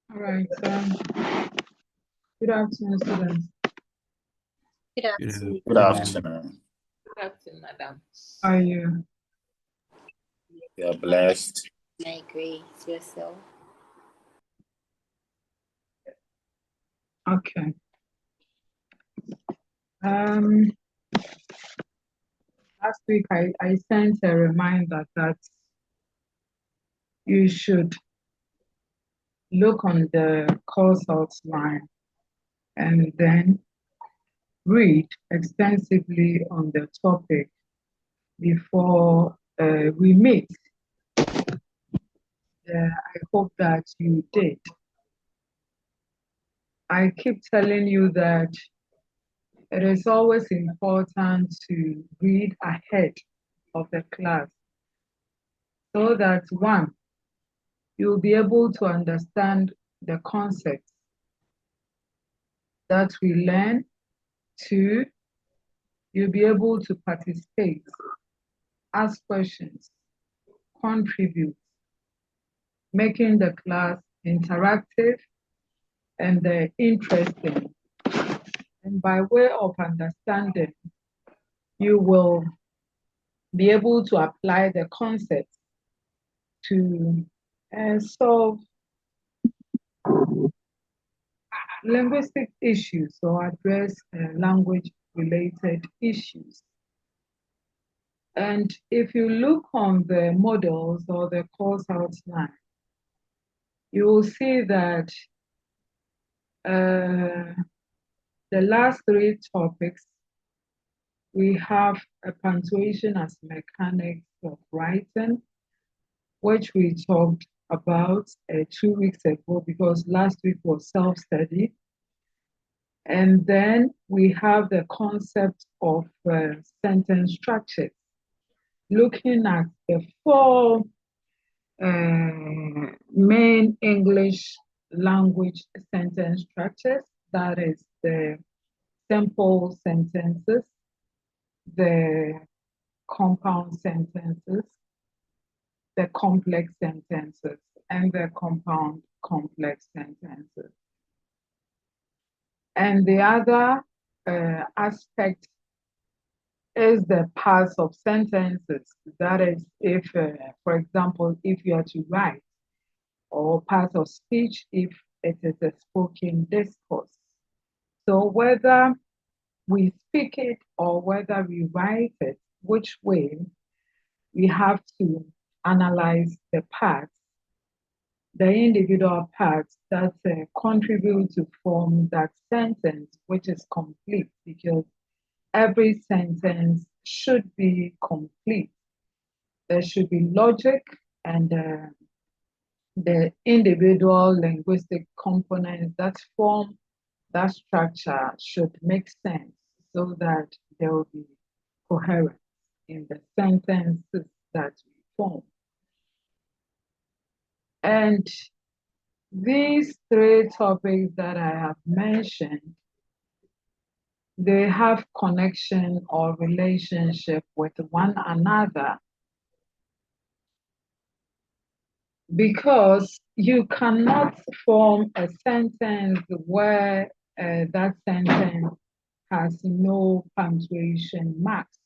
All right. Good afternoon, students. Good afternoon. Good afternoon. Good afternoon, madam. How are you? You're blessed. I agree with yourself. Okay. Last week I sent a reminder that you should look on the course outline and then read extensively on the topic before we meet. I hope that you did. I keep telling you that it is always important to read ahead of the class so that one, you'll be able to understand the concepts that we learn. Two, you'll be able to participate, ask questions, contribute, making the class interactive and interesting. And by way of understanding, you will be able to apply the concepts to solve linguistic issues or address language-related issues. And if you look on the models or the course outline, you will see that the last three topics, we have a punctuation as mechanics of writing, which we talked about 2 weeks ago because last week was self-study. And then we have the concept of sentence structures, looking at the four main English language sentence structures. That is the simple sentences, the compound sentences, the complex sentences, and the compound complex sentences. And the other aspect is the parts of sentences. That is, if, for example, if you are to write, or part of speech if it is a spoken discourse. So whether we speak it or whether we write it, which way, we have to analyze the parts, the individual parts that contribute to form that sentence, which is complete, because every sentence should be complete. There should be logic and the individual linguistic components that form that structure should make sense so that there will be coherence in the sentences that we form. And these three topics that I have mentioned, they have connection or relationship with one another because you cannot form a sentence where that sentence has no punctuation marks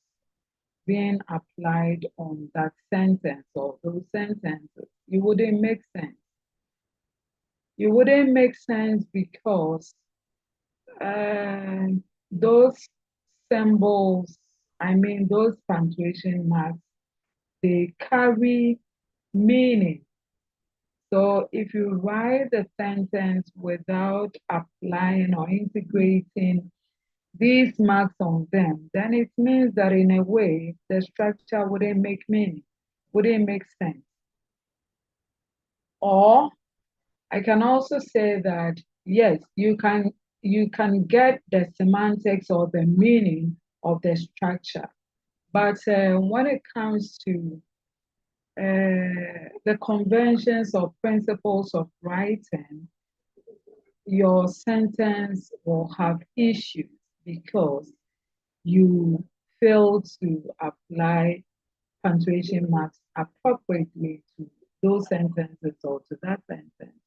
being applied on that sentence or those sentences. It wouldn't make sense. It wouldn't make sense because those symbols, those punctuation marks, they carry meaning. So if you write the sentence without applying or integrating these marks on them, then it means that in a way, the structure wouldn't make meaning, wouldn't make sense. Or I can also say that, yes, you can get the semantics or the meaning of the structure. But when it comes to the conventions or principles of writing, your sentence will have issues because you fail to apply punctuation marks appropriately to those sentences or to that sentence.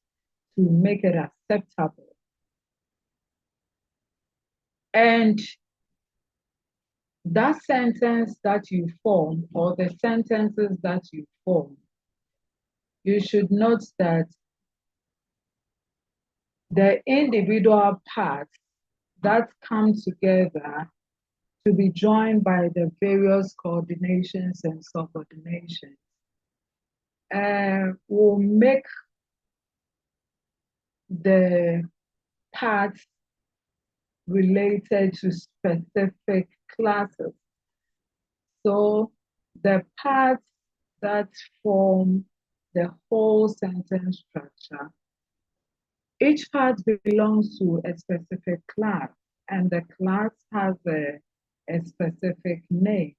to make it acceptable. And that sentence that you form, or the sentences that you form, you should note that the individual parts that come together to be joined by the various coordinations and subordinations will make the parts related to specific classes. So the parts that form the whole sentence structure, each part belongs to a specific class, and the class has a specific name.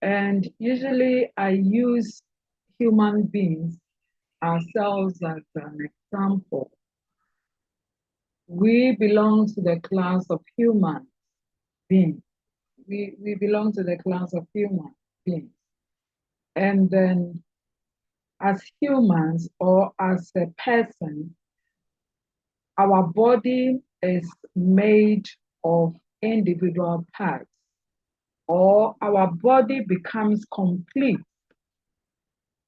And usually I use human beings, ourselves, as an example. We belong to the class of human beings. We belong to the class of human beings. And then as humans, or as a person, our body is made of individual parts, or our body becomes complete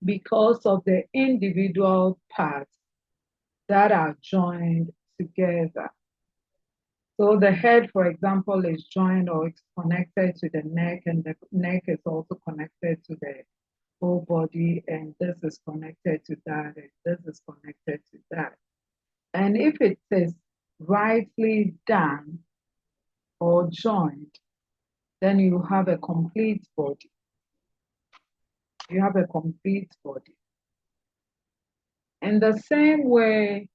because of the individual parts that are joined together. So the head, for example, is joined or it's connected to the neck, and the neck is also connected to the whole body, and this is connected to that, and this is connected to that. And if it is rightly done or joined, then you have a complete body. You have a complete body. In the same way,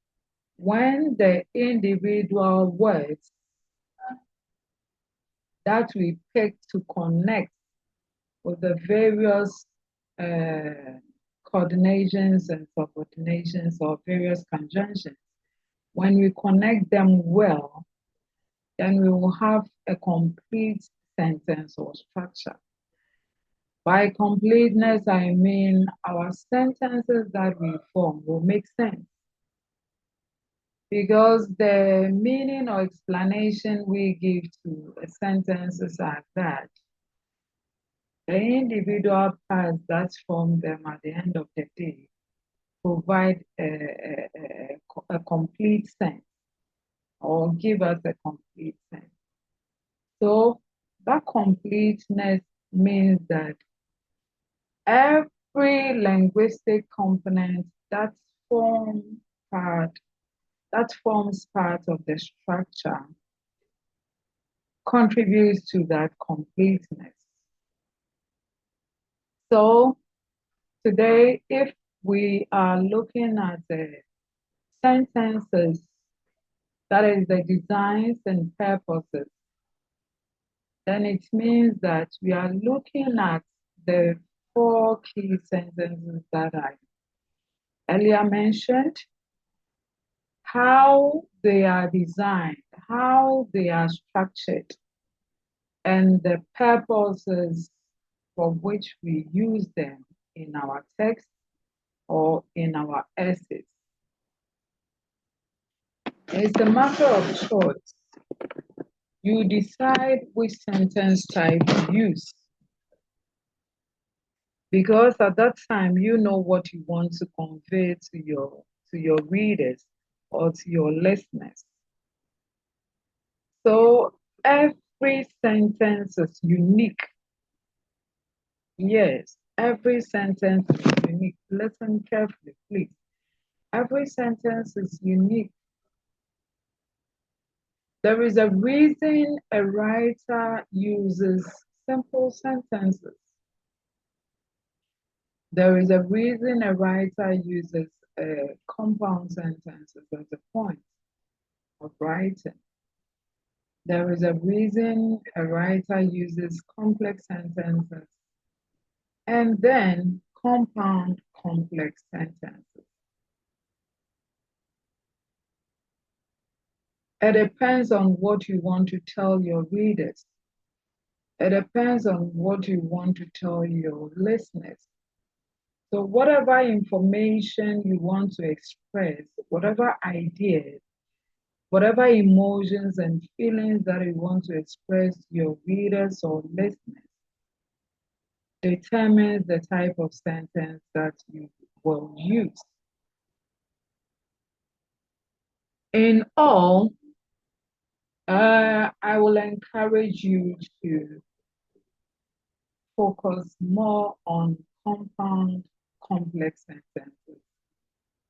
when the individual words that we pick to connect with the various coordinations and subordinations or various conjunctions, when we connect them well, then we will have a complete sentence or structure. By completeness, I mean our sentences that we form will make sense, because the meaning or explanation we give to a sentences are that the individual parts that form them at the end of the day provide a complete sense, or give us a complete sense. So that completeness means that every linguistic component that forms part of the structure contributes to that completeness. So today, if we are looking at the sentences, that is the designs and purposes, then it means that we are looking at the 4 key sentences that I earlier mentioned, how they are designed, how they are structured, and the purposes for which we use them in our text or in our essays. It's a matter of choice. You decide which sentence type to use, because at that time you know what you want to convey to your readers or to your listeners. So every sentence is unique. Yes, every sentence is unique. Listen carefully, please. Every sentence is unique. There is a reason a writer uses simple sentences. There is a reason a writer uses compound sentences as a point of writing. There is a reason a writer uses complex sentences and then compound complex sentences. It depends on what you want to tell your readers. It depends on what you want to tell your listeners. So whatever information you want to express, whatever ideas, whatever emotions and feelings that you want to express to your readers or listeners determines the type of sentence that you will use. In all, I will encourage you to focus more on compound complex sentences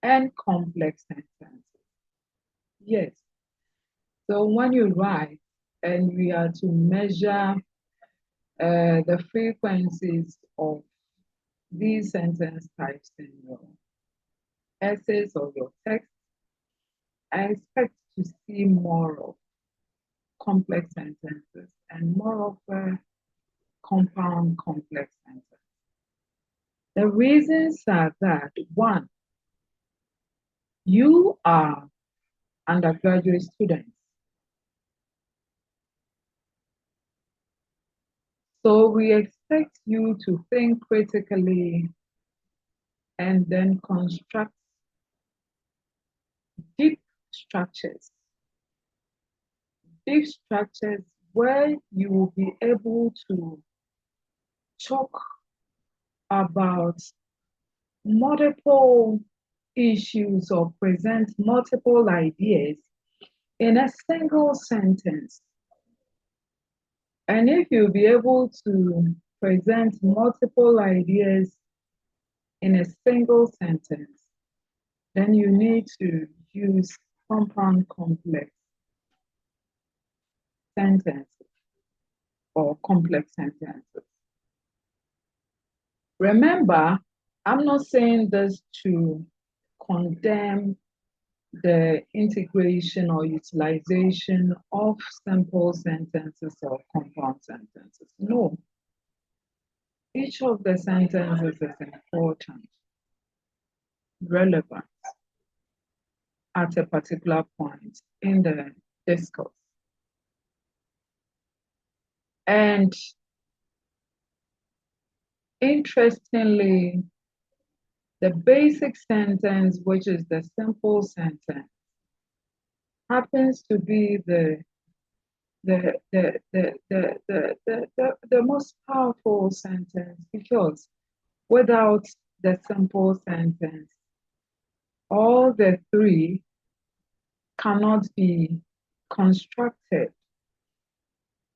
and complex sentences. Yes. So when you write and we are to measure the frequencies of these sentence types in your essays or your text, I expect to see more of complex sentences and more of compound complex sentences. The reasons are that, one, you are undergraduate students. So we expect you to think critically and then construct deep structures. Deep structures where you will be able to talk about multiple issues or present multiple ideas in a single sentence. And if you'll be able to present multiple ideas in a single sentence, then you need to use compound complex sentences or complex sentences. Remember, I'm not saying this to condemn the integration or utilization of simple sentences or compound sentences. No. Each of the sentences is important, relevant at a particular point in the discourse. And interestingly, the basic sentence, which is the simple sentence, happens to be the most powerful sentence, because without the simple sentence, all the three cannot be constructed.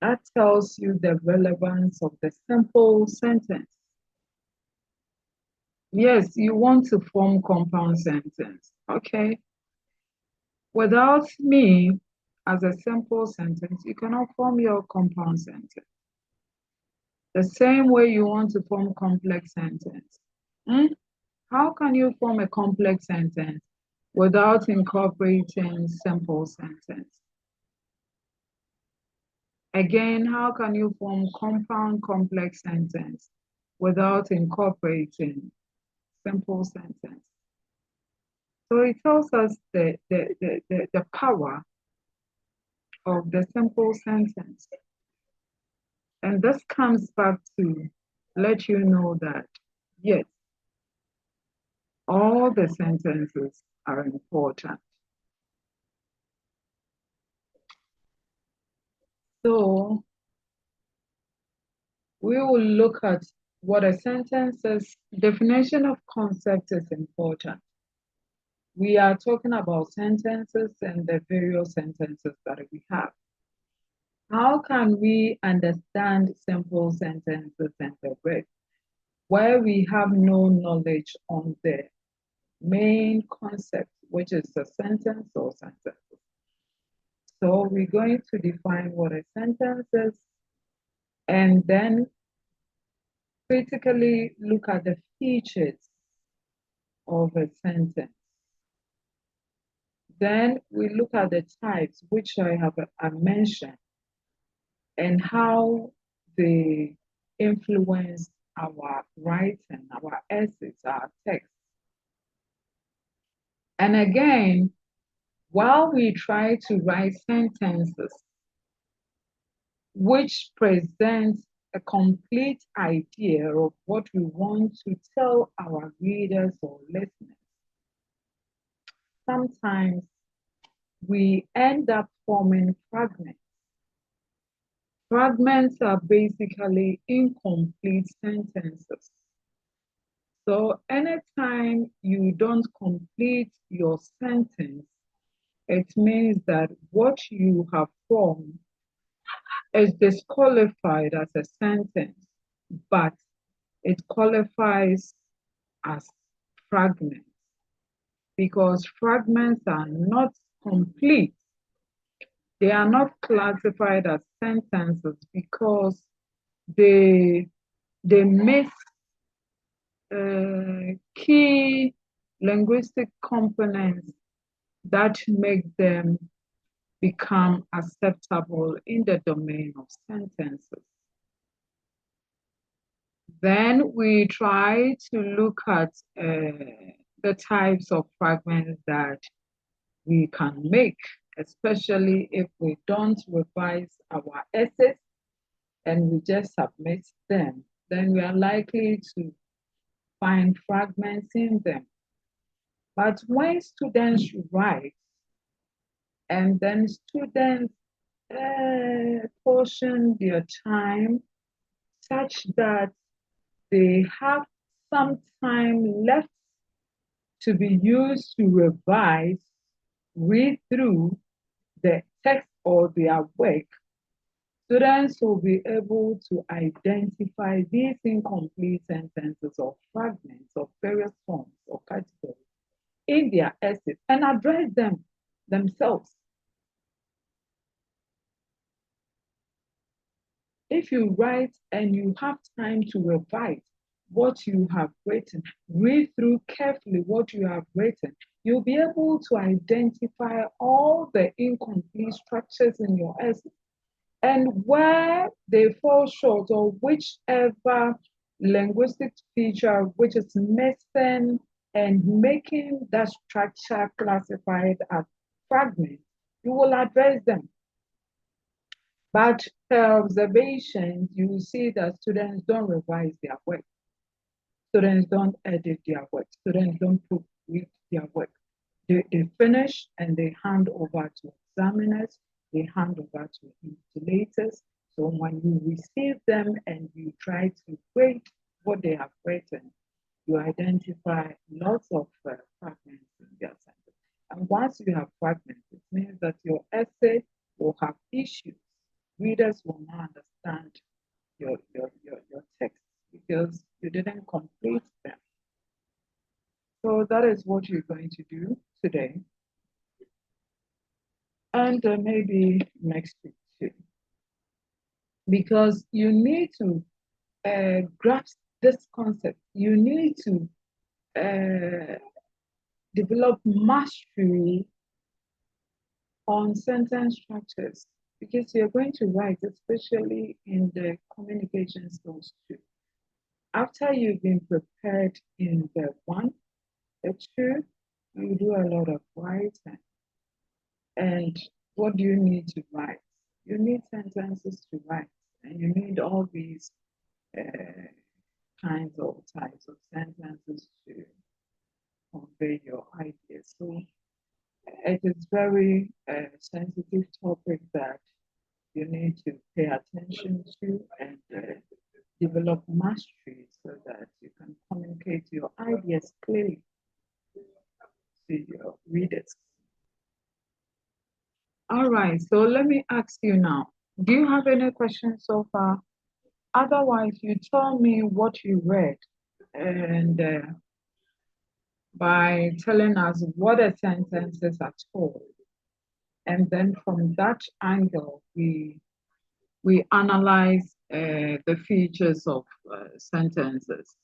That tells you the relevance of the simple sentence. Yes, you want to form compound sentence, okay? Without me as a simple sentence, you cannot form your compound sentence. The same way you want to form complex sentence. How can you form a complex sentence without incorporating simple sentence? Again, how can you form compound complex sentence without incorporating simple sentence? So it tells us the power of the simple sentence. And this comes back to let you know that, yes, all the sentences are important. So we will look at what a sentence is. Definition of concept is important. We are talking about sentences and the various sentences that we have. How can we understand simple sentences and the rest, where we have no knowledge on the main concept, which is a sentence or sentences? So we're going to define what a sentence is, and then critically look at the features of a sentence. Then we look at the types, which I mentioned, and how they influence our writing, our essays, our text. And again, while we try to write sentences which present a complete idea of what we want to tell our readers or listeners, sometimes we end up forming fragments. Fragments are basically incomplete sentences. So anytime you don't complete your sentence, it means that what you have formed is disqualified as a sentence, but it qualifies as fragments because fragments are not complete. They are not classified as sentences because they miss key linguistic components that make them become acceptable in the domain of sentences. Then we try to look at the types of fragments that we can make, especially if we don't revise our essays and we just submit them, then we are likely to find fragments in them. But when students write, and then students portion their time such that they have some time left to be used to revise, read through the text or their work, students will be able to identify these incomplete sentences or fragments of various forms or categories in their essays and address them themselves. If you write and you have time to revise what you have written, read through carefully what you have written, you'll be able to identify all the incomplete structures in your essay and where they fall short or whichever linguistic feature which is missing and making that structure classified as fragments, you will address them. But observations, you will see that students don't revise their work. Students don't edit their work. Students don't proofread their work. They finish and they hand over to examiners. They hand over to invigilators. So when you receive them and you try to grade what they have written, you identify lots of fragments in their sentence. And once you have fragments, it means that your essay will have issues. Readers will not understand your text because you didn't complete them. So that is what you're going to do today. And maybe next week too. Because you need to grasp this concept. You need to develop mastery on sentence structures because you're going to write, especially in the communication skills too. After you've been prepared in the 1, the 2, you do a lot of writing. And what do you need to write? You need sentences to write, and you need all these kinds or types of sentences to convey your ideas. So it is very sensitive topic that you need to pay attention to and develop mastery so that you can communicate your ideas clearly to your readers. All right, so let me ask you now, do you have any questions so far? Otherwise, you tell me what you read and by telling us what a sentence is at all. And then from that angle, we analyze the features of sentences.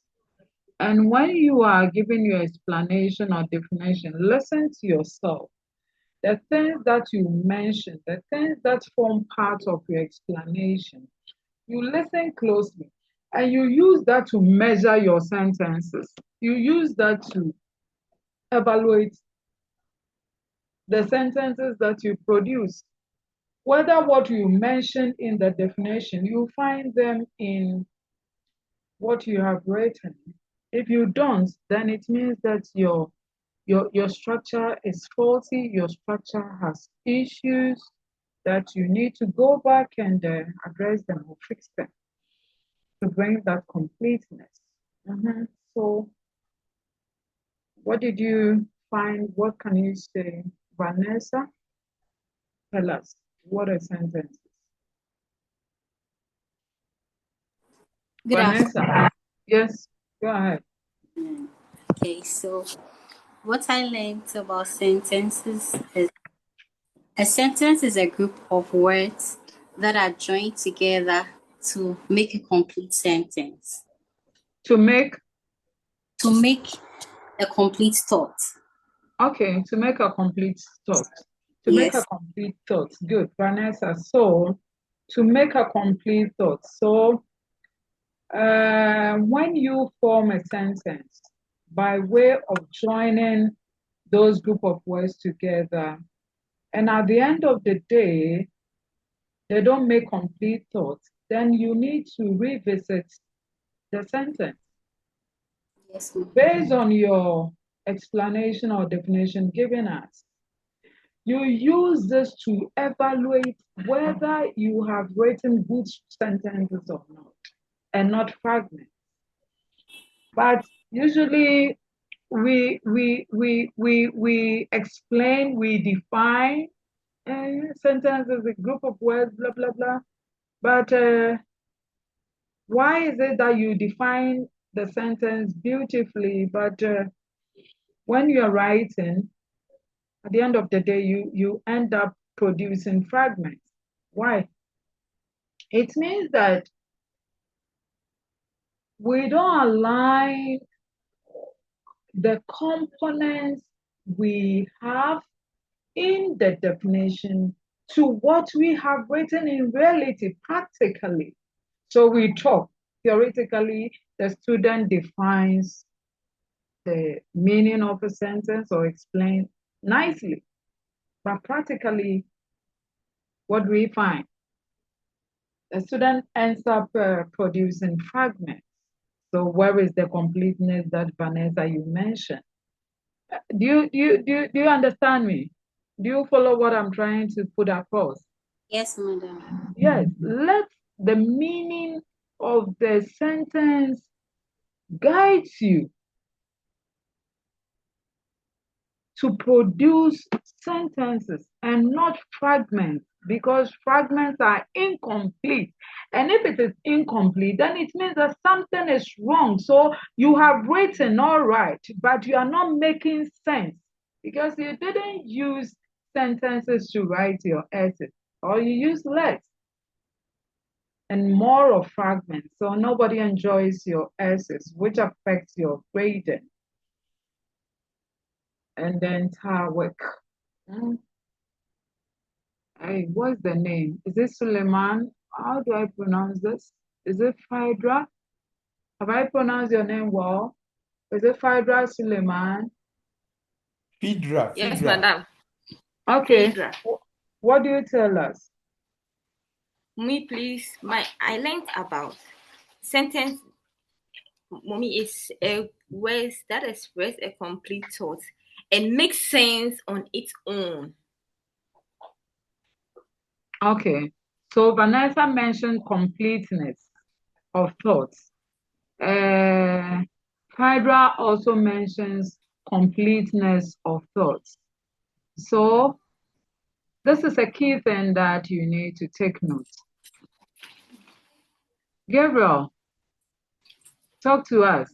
And when you are giving your explanation or definition, listen to yourself. The things that you mention, the things that form part of your explanation, you listen closely and you use that to measure your sentences. You use that to evaluate the sentences that you produce. whether what you mentioned in the definition, you find them in what you have written. If you don't, then it means that your structure is faulty, your structure has issues that you need to go back and address them or fix them to bring that completeness. So, what did you find? What can you say? Vanessa, tell us what are sentences? Good afternoon. Vanessa, yes, go ahead. Okay, so what I learned about sentences is a sentence is a group of words that are joined together to make a complete sentence, To make, a complete thought. okay, to make a complete thought. To make a Yes. complete thought. Good, Vanessa. So, to make a complete thought. So, when you form a sentence by way of joining those group of words together, and at the end of the day, they don't make complete thoughts, then you need to revisit the sentence Yes, ma'am. based on your explanation or definition given us. You use this to evaluate whether you have written good sentences or not, and not fragments. But usually we explain, we define sentences, a group of words, blah blah blah. But why is it that you define the sentence beautifully, but when you're writing, at the end of the day, you end up producing fragments? Why? It means that we don't align the components we have in the definition to what we have written in reality, practically. So we talk. Theoretically, the student defines the meaning of a sentence or explain nicely. But practically, what do we find? The student ends up producing fragments. So where is the completeness that Vanessa you mentioned? Do you understand me? Do you follow what I'm trying to put across? Yes, madam. Yes, let the meaning of the sentence guide you to produce sentences and not fragments, because fragments are incomplete. And if it is incomplete, then it means that something is wrong. So you have written all right, but you are not making sense because you didn't use sentences to write your essay, or you use less and more of fragments. So nobody enjoys your essays, which affects your grading and the entire work. Mm. Hey, what's the name? Is it Suleiman? How do I pronounce this? Is it Phaedra? Have I pronounced your name well? Is it Phaedra Suleiman? Phaedra. Yes, madam. Okay. Phaedra. What do you tell us? Me, please. I learned about sentence. Mommy is a words that express a complete thought and makes sense on its own. Okay. So Vanessa mentioned completeness of thoughts. Phaedra also mentions completeness of thoughts. So this is a key thing that you need to take note. Gabriel, talk to us.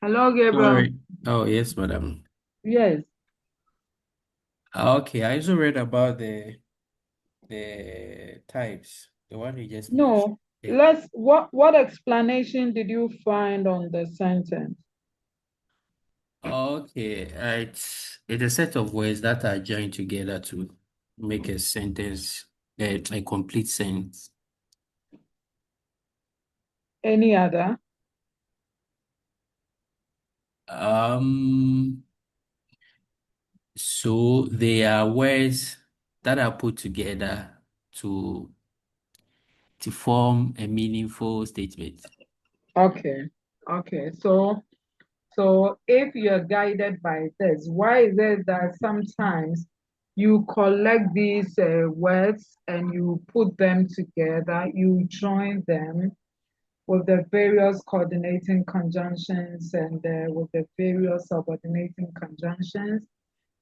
Hello, Gabriel. Sorry. Oh, yes, madam. Yes. Okay, I also read about the types, the one you just mentioned. No. Yeah. What explanation did you find on the sentence? Okay, it's a set of words that are joined together to make a sentence, a complete sentence. Any other? Um, So they are words that are put together to form a meaningful statement. Okay. Okay. So if you're guided by this, why is it that sometimes you collect these words and you put them together, you join them with the various coordinating conjunctions and with the various subordinating conjunctions,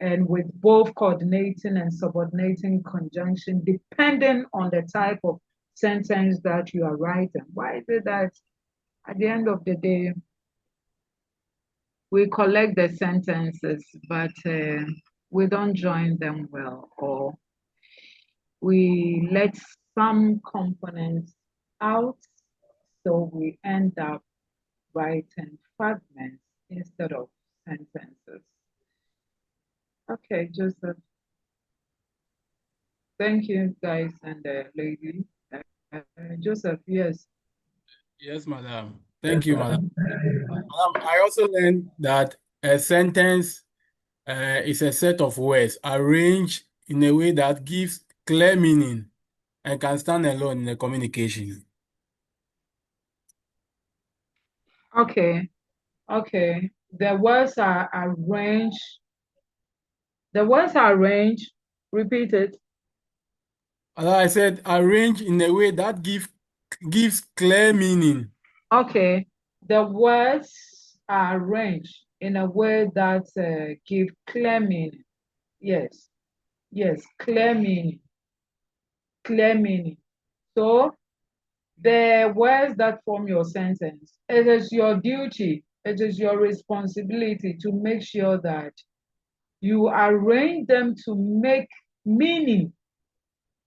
and with both coordinating and subordinating conjunction, depending on the type of sentence that you are writing? Why is it that at the end of the day, we collect the sentences, but we don't join them well, or we let some components out, so we end up writing fragments instead of sentences? Okay, Joseph. Thank you, guys and lady. Joseph, yes. Yes, madam. Thank you, madam. I also learned that a sentence is a set of words arranged in a way that gives clear meaning and can stand alone in a communication. Okay, okay. The words are arranged. The words are arranged. Repeat it. As I said, arranged in a way that gives clear meaning. Okay, the words are arranged in a way that give clear meaning. Yes, yes, clear meaning, clear meaning. So the words that form your sentence, it is your duty, it is your responsibility to make sure that you arrange them to make meaning,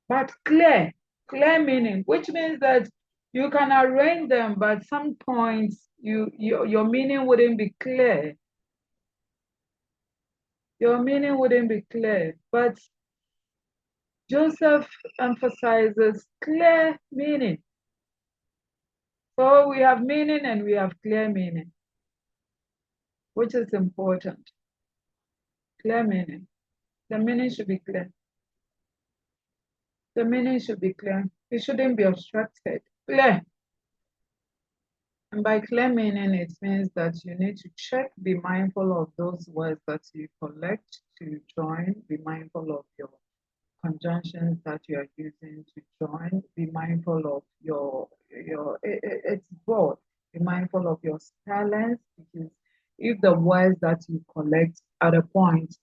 but clear meaning, which means that you can arrange them, but some points your meaning wouldn't be clear. Your meaning wouldn't be clear. But Joseph emphasizes clear meaning. So we have meaning and we have clear meaning, which is important. Clear meaning. The meaning should be clear. The meaning should be clear. It shouldn't be obstructed. Clear. And by clear meaning, it means that you need to check, be mindful of those words that you collect to join, be mindful of your conjunctions that you are using to join, be mindful of it's both. Be mindful of your spellings, because if the words that you collect at a point,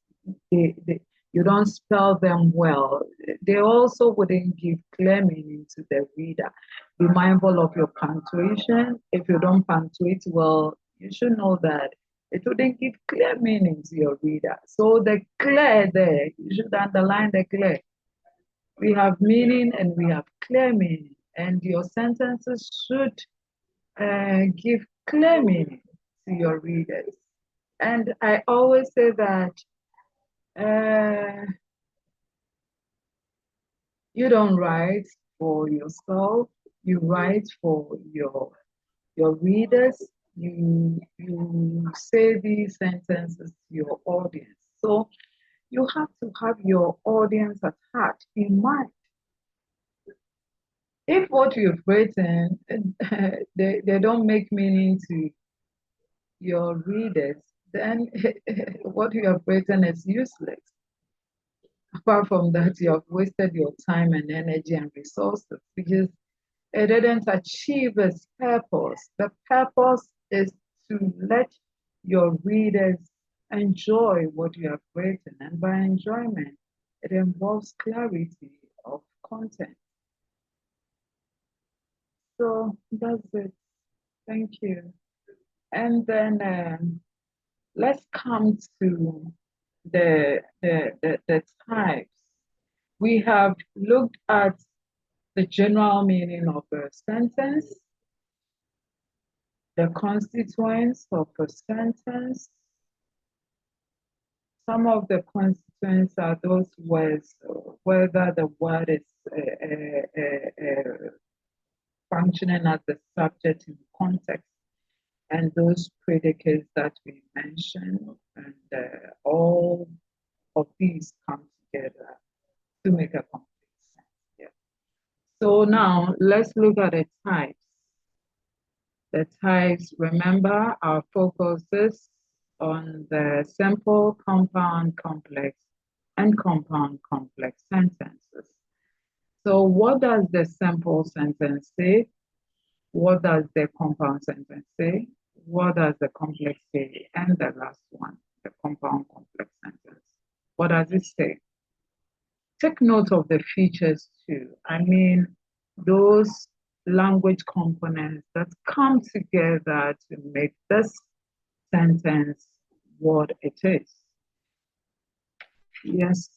you don't spell them well, they also wouldn't give clear meaning to the reader. Be mindful of your punctuation. If you don't punctuate well, you should know that it wouldn't give clear meaning to your reader. So the clear there, you should underline the clear. We have meaning and we have clear meaning, and your sentences should give clear meaning to your readers. And I always say that you don't write for yourself, you write for your readers. You say these sentences to your audience. So you have to have your audience at heart in mind. If what you've written they don't make meaning to your readers, then what you have written is useless. Apart from that, you have wasted your time and energy and resources, because it didn't achieve its purpose. The purpose is to let your readers enjoy what you have written, and by enjoyment, it involves clarity of content. So that's it. Thank you. And then let's come to the types. We have looked at the general meaning of a sentence, the constituents of a sentence. Some of the constituents are those words, whether the word is functioning as the subject in context, and those predicates that we mentioned, and all of these come together to make a complete sentence. Yeah. So now let's look at the types. The types, remember, our focus is on the simple, compound, complex, and compound complex sentences. So what does the simple sentence say? What does the compound sentence say? What does the complex say? And the last one, the compound complex sentence. What does it say? Take note of the features too. I mean, those language components that come together to make this sentence what it is. Yes.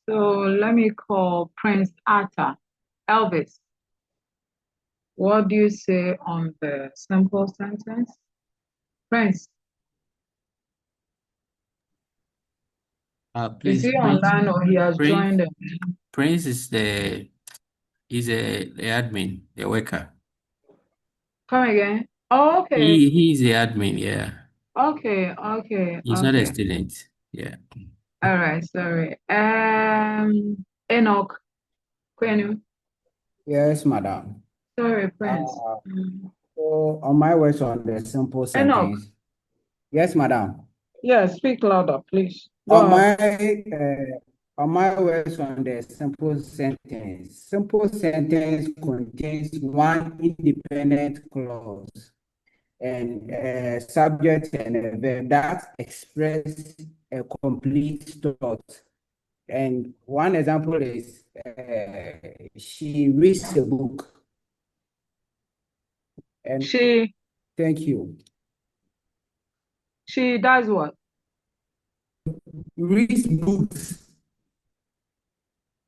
So let me call Prince Arthur. Elvis, what do you say on the simple sentence? Prince, is Please, he Prince, online or he has Prince, joined them? Prince is the admin, the worker. Come again? Oh, okay. He's the admin, yeah. Okay. He's not a student. Yeah. All right, sorry. Enoch, Kwenu. Yes, madam. Sorry, Prince. So on my words on the simple Enoch. sentence. Yes, madam. Yeah, speak louder, please. Go On ahead. my words on the simple sentence. Simple sentence contains one independent clause and a subject and a verb that express a complete thought. And one example is she reads a book. And She thank you. does what? Reads books.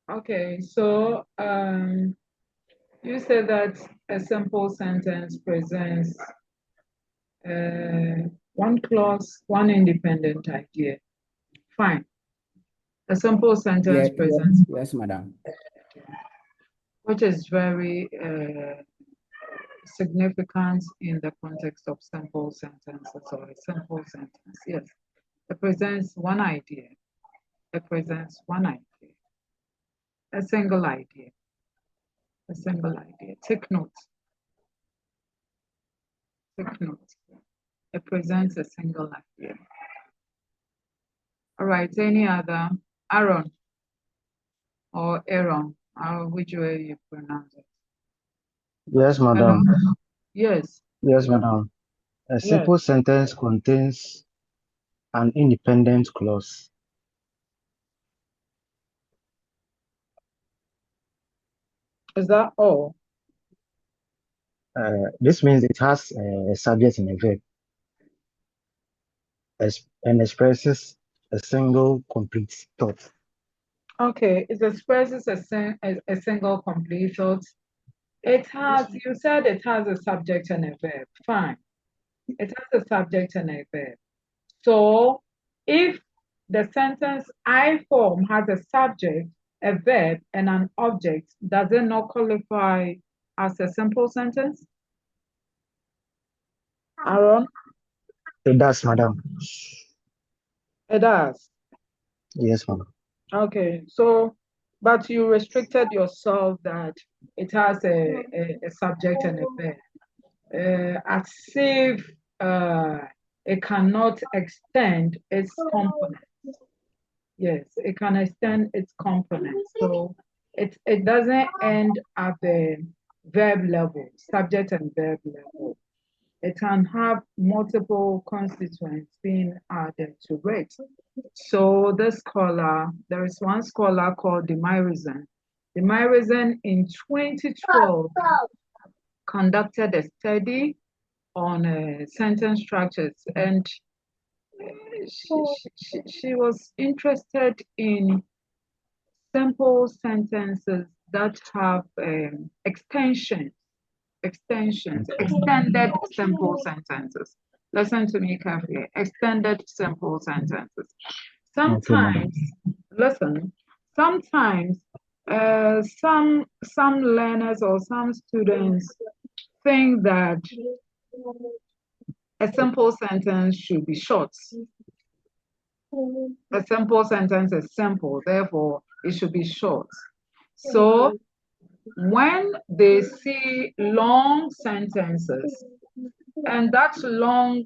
Okay, so you said that a simple sentence presents one clause, one independent idea. Fine. A simple sentence presents, Yes, madam. which is very significant in the context of simple sentences or a simple sentence. Yes, it presents one idea. It presents one idea. A single idea. A single idea. Take note. Take note. It presents a single idea. All right, any other? Aaron or Aaron, which way you pronounce it? Yes, madam. Hello? Yes. Yes, madam. A Yes. simple sentence contains an independent clause. Is that all? This means it has a subject and a verb and expresses a single complete thought. Okay, it expresses a single complete thought. It has, you said it has a subject and a verb. Fine. It has a subject and a verb. So if the sentence I form has a subject, a verb, and an object, does it not qualify as a simple sentence? Aaron? It does, madam. It does. Yes, madam. Okay, so, but you restricted yourself that it has a subject and a verb, as if it cannot extend its components. Yes, it can extend its components. So it doesn't end at the verb level, subject and verb level. It can have multiple constituents being added to it. So this scholar, there is one scholar called Demirison. Demirison in 2012 conducted a study on sentence structures, and she was interested in simple sentences that have extensions, extended simple sentences. Listen to me carefully. Extended simple sentences. Sometimes, listen, sometimes some learners or some students think that a simple sentence should be short. A simple sentence is simple, therefore it should be short. So when they see long sentences, and that's long,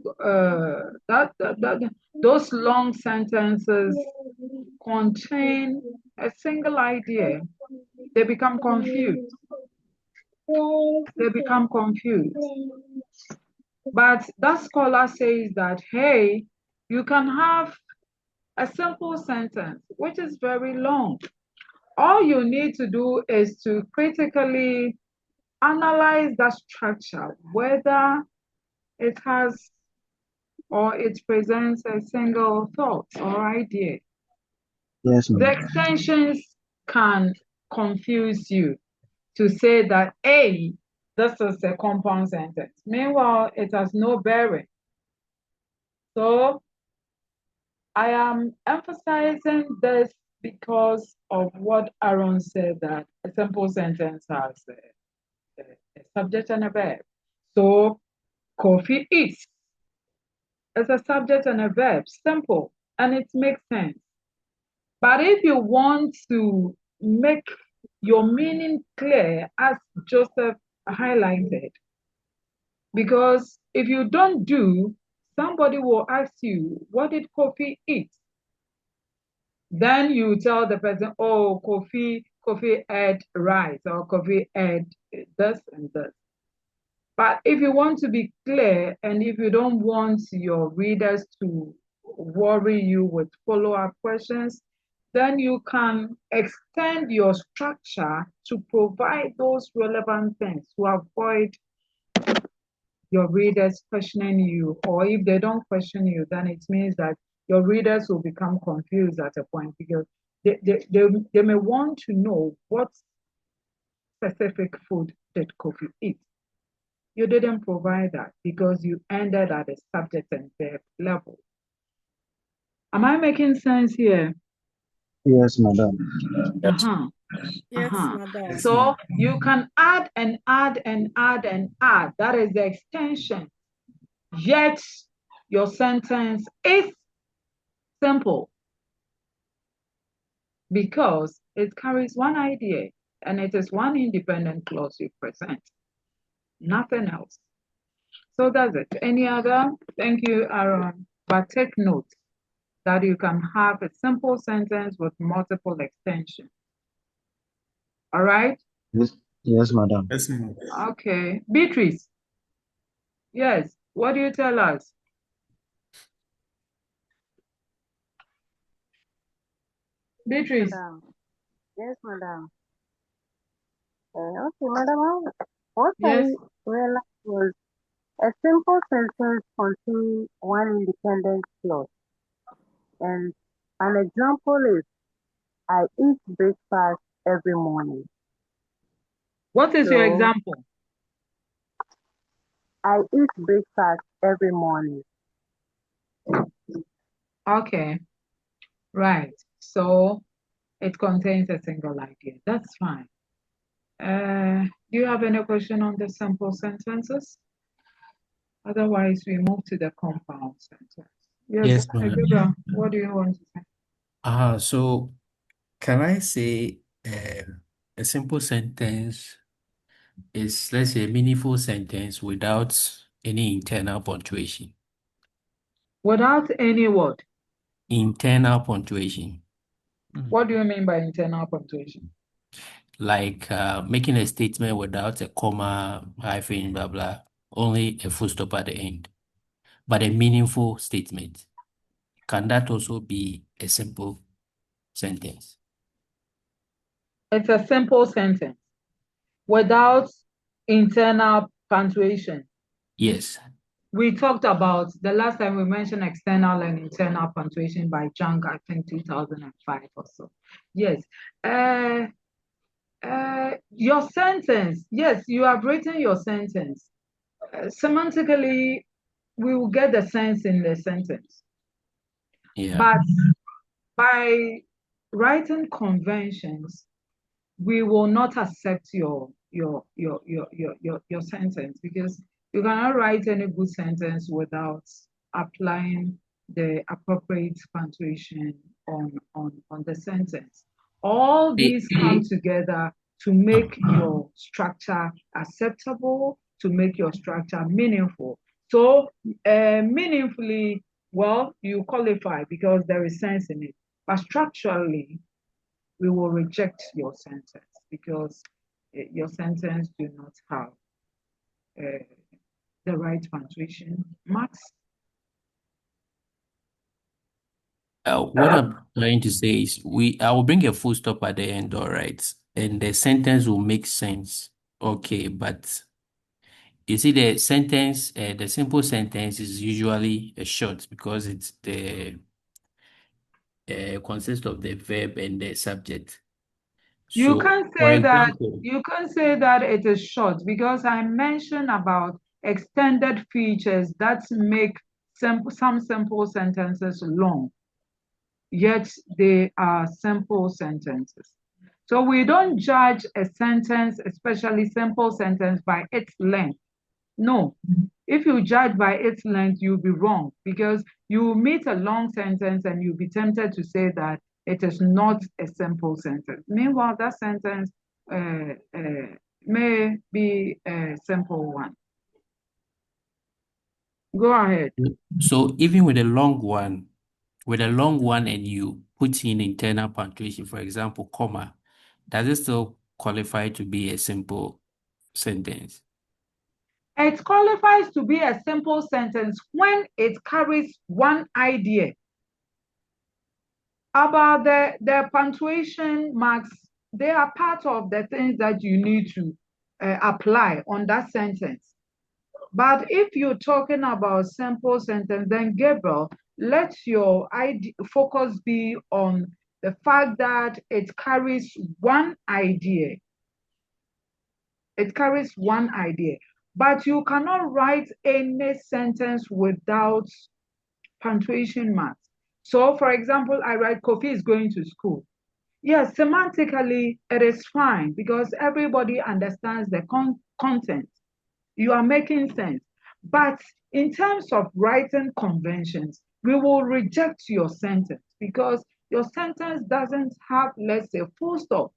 those long sentences contain a single idea, they become confused. They become confused. But that scholar says that, hey, you can have a simple sentence, which is very long. All you need to do is to critically analyze that structure, whether it has or it presents a single thought or idea. Yes, The ma'am. extensions can confuse you to say that A, this is a compound sentence. Meanwhile, it has no bearing. So I am emphasizing this because of what Aaron said, that a simple sentence has a subject and a verb. So coffee eats is a subject and a verb, simple, and it makes sense. But if you want to make your meaning clear, as Joseph highlighted, because if you don't do, somebody will ask you, what did Kofi eat? Then you tell the person, oh, Kofi ate rice, or Kofi ate this and this. But if you want to be clear, and if you don't want your readers to worry you with follow-up questions, then you can extend your structure to provide those relevant things to avoid your readers questioning you. Or if they don't question you, then it means that your readers will become confused at a point, because they may want to know what specific food did Kofi eat. You didn't provide that because you ended at a subject and verb level. Am I making sense here? Yes, madam. Uh-huh. Yes, Uh-huh. madam. So you can add and add and add and add. That is the extension. Yet your sentence is simple because it carries one idea and it is one independent clause you present. Nothing else. So that's it. Any other? Thank you, Aaron. But take note that you can have a simple sentence with multiple extensions. All right? Yes, madam. Yes, ma'am. Okay. Beatrice. Yes. What do you tell us? Beatrice. Madam. Yes, madam. Okay, madam. What Yes. I realized was a simple sentence contains one independent clause. And an example is, I eat breakfast every morning. What is your So, example? I eat breakfast every morning. Okay. Right. So it contains a single idea. That's fine. Do you have any question on the simple sentences? Otherwise, we move to the compound sentence. Yes, ma'am. Gabriel, what do you want to say? So can I say a simple sentence is, let's say, a meaningful sentence without any internal punctuation? Without any word. Internal punctuation, What do you mean by internal punctuation? like making a statement without a comma, hyphen, blah, blah, only a full stop at the end, but a meaningful statement. Can that also be a simple sentence? It's a simple sentence without internal punctuation. Yes. We talked about the last time we mentioned external and internal punctuation by Jung, I think 2005 or so. Yes. Your sentence, yes, you have written your sentence. Semantically, we will get the sense in the sentence. Yeah. But by writing conventions, we will not accept your your sentence, because you cannot write any good sentence without applying the appropriate punctuation on the sentence. All these come together to make your structure acceptable, to make your structure meaningful. So meaningfully, well, you qualify because there is sense in it. But structurally, we will reject your sentence because your sentence do not have the right punctuation marks. What I'm trying to say is I will bring a full stop at the end, all right, and the sentence will make sense. Okay, but you see the sentence, the simple sentence is usually a short because it's the consists of the verb and the subject. You So, can for say that example, it is short because I mentioned about extended features that make some simple sentences long, yet they are simple sentences. So we don't judge a sentence, especially simple sentence, by its length. No. If you judge by its length, you'll be wrong because you meet a long sentence and you'll be tempted to say that it is not a simple sentence. Meanwhile, that sentence may be a simple one. Go ahead. so even with a long one and you put in internal punctuation, for example, comma, does it still qualify to be a simple sentence? It qualifies to be a simple sentence when it carries one idea. About the punctuation marks, they are part of the things that you need to apply on that sentence. But if you're talking about simple sentence, then Gabriel, let your focus be on the fact that it carries one idea. It carries one idea. But you cannot write any sentence without punctuation marks. So, for example, I write Kofi is going to school. Yes, semantically, it is fine because everybody understands the content. You are making sense. But in terms of writing conventions, we will reject your sentence because your sentence doesn't have, let's say, full stop,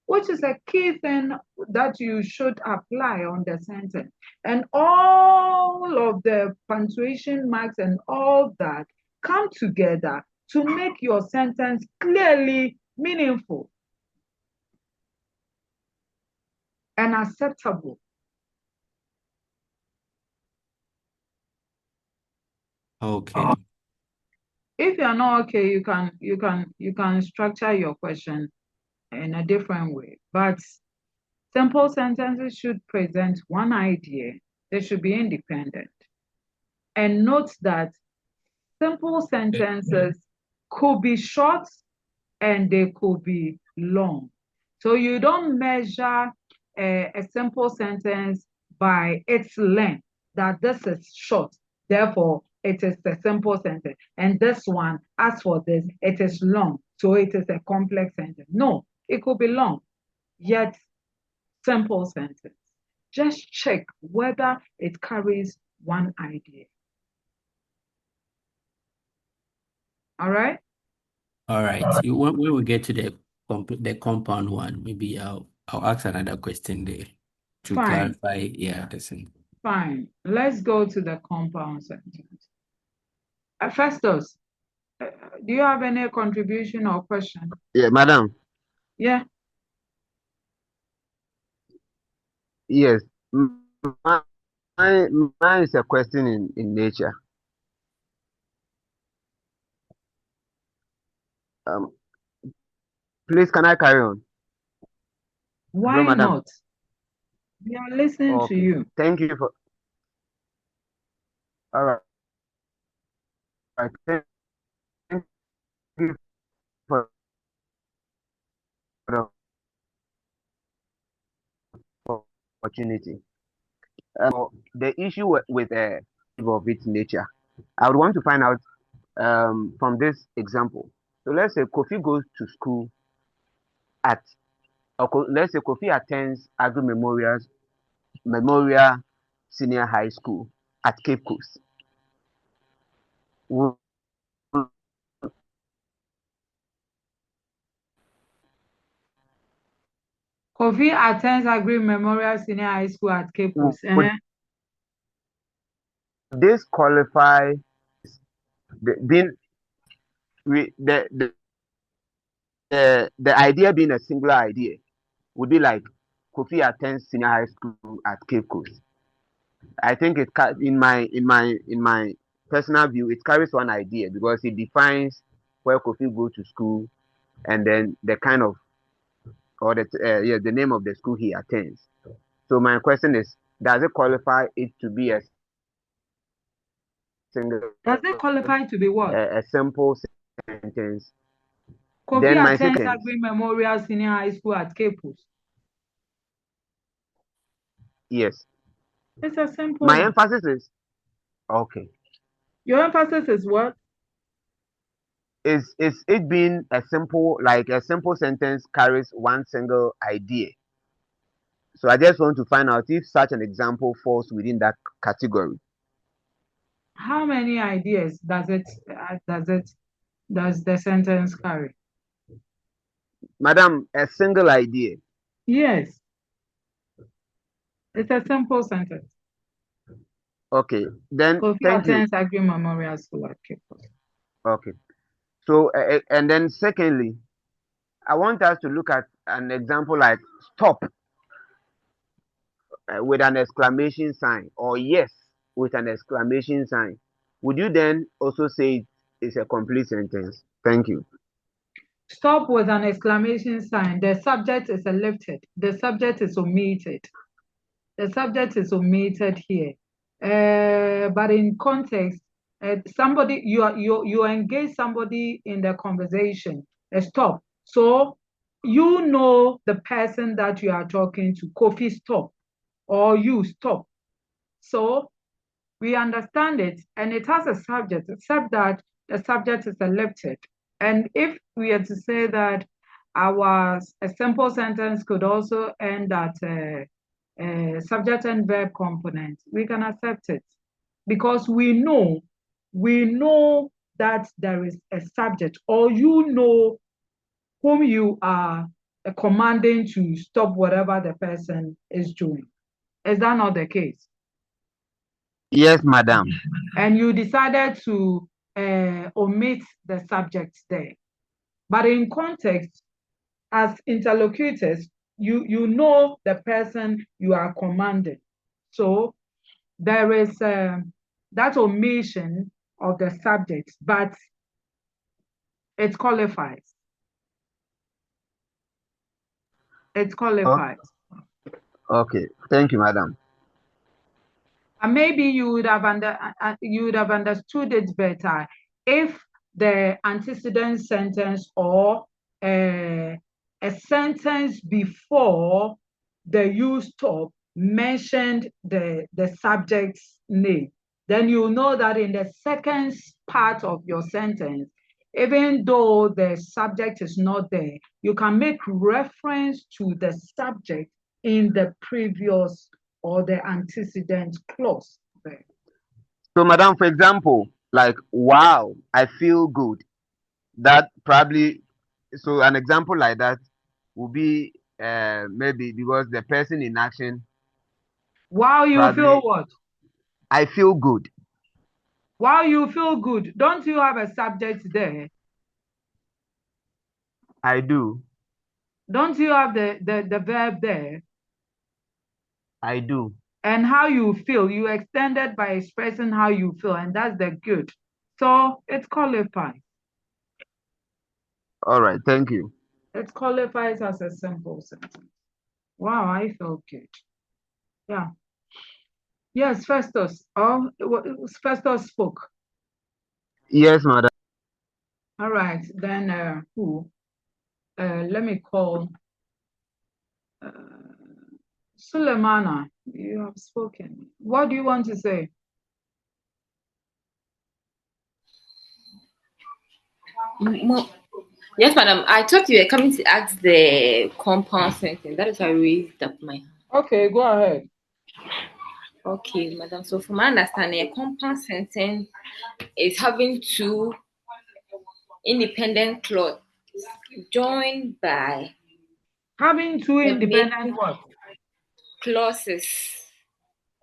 which is a key thing that you should apply on the sentence. And all of the punctuation marks and all that come together to make your sentence clearly meaningful and acceptable. Okay. If you're not okay, you can structure your question in a different way. But simple sentences should present one idea. They should be independent. And note that simple sentences could be short and they could be long. So you don't measure a simple sentence by its length, that this is short, therefore it is a simple sentence. And this one, as for this, it is long, so it is a complex sentence. No, it could be long, yet simple sentence. Just check whether it carries one idea. All right? All right. When we get to the compound one, maybe I'll ask another question there to Fine. clarify. Yeah, the same. Fine. Let's go to the compound sentence. Festus, do you have any contribution or question? Yeah, madam. Yeah. Yes. Mine is a question in nature. Um, please, can I carry on? Why Hello, madam. not? We are listening to you. Thank you for. All right. Thank you for the opportunity. The issue with of its nature, I would want to find out from this example. So let's say Kofi goes to school at let's say Kofi attends Agri Memorial Senior High School at Cape Coast. Kofi attends Agri Memorial Senior High School at Cape Coast. Would this qualify the idea being a singular idea would be like Kofi attends senior high school at Cape Coast. I think it in my personal view, it carries one idea because it defines where Kofi go to school and then the kind of or the name of the school he attends. So my question is, does it qualify it to be a single? Does it qualify to be what? A simple sentence. Kofi Then my attends second, Agri Memorial Senior High School at Cape Coast. yes. It's a simple My one. emphasis is okay. Your emphasis is what? Is it being a simple sentence carries one single idea? So I just want to find out if such an example falls within that category. How many ideas does the sentence carry? Madam, a single idea. Yes. It's a simple sentence. Okay, then Kofi thank you. attends Agri Memorial School at Cape Coast. Okay. So and then secondly, I want us to look at an example like stop with an exclamation sign or yes with an exclamation sign. Would you then also say it's a complete sentence? Thank you. Stop with an exclamation sign. The subject is lifted. The subject is omitted. The subject is omitted here. But in context, somebody you engage somebody in the conversation. Stop. So you know the person that you are talking to. Kofi, stop, or you stop. So we understand it, and it has a subject, except that the subject is lifted. And if we are to say that a simple sentence could also end at subject and verb component, we can accept it because we know that there is a subject, or you know whom you are commanding to stop whatever the person is doing. Is that not the case? Yes, madam. And you decided to omit the subject there. But in context, as interlocutors, you know the person you are commanding. So there is that omission of the subject, but it qualifies. It qualifies. Okay, thank you, madam. And maybe you would have understood it better if the antecedent sentence or a sentence before the you stop mentioned the subject's name. Then you know that in the second part of your sentence, even though the subject is not there, you can make reference to the subject in the previous or the antecedent clause there. So, madam, for example, like, wow, I feel good. That probably, so an example like that would be maybe because the person in action. Wow, you feel what? I feel good. Wow, you feel good. Don't you have a subject there? I do. Don't you have the verb there? I do. And how you feel, you extended by expressing how you feel, and that's the good. So it qualifies. All right, thank you. It qualifies as a simple sentence. Wow, I felt good. Yeah. Yes, Festus. Oh, Festus spoke. Yes, madam. All right, then who? Let me call Sulemana. You have spoken. What do you want to say? Yes, madam. I thought you were coming to ask the compound sentence. That is why I raised up my hand. Okay, go ahead. Okay, madam. So from my understanding, a compound sentence is having two independent clauses joined by Having two independent what? clauses.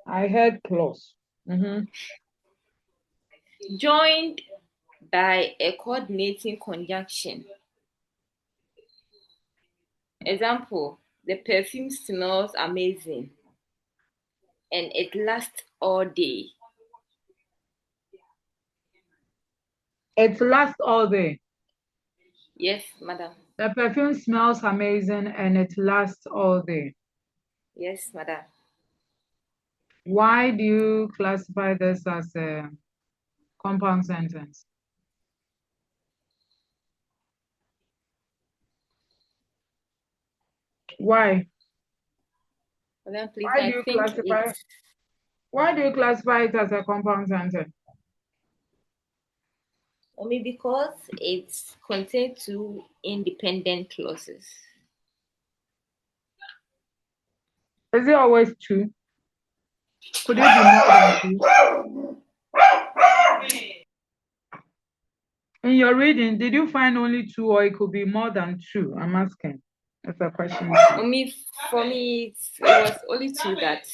I heard clause. Joined by a coordinating conjunction. Example, the perfume smells amazing and it lasts all day. It lasts all day. Yes, madam. The perfume smells amazing and it lasts all day. Yes, madam. Why do you classify this as a compound sentence? Why? Madam, please, Why do you classify it as a compound sentence? Only because it contains two independent clauses. Is it always two? Could it be more than two? In your reading, did you find only two or it could be more than two? I'm asking. That's a question. For me, it was only two that.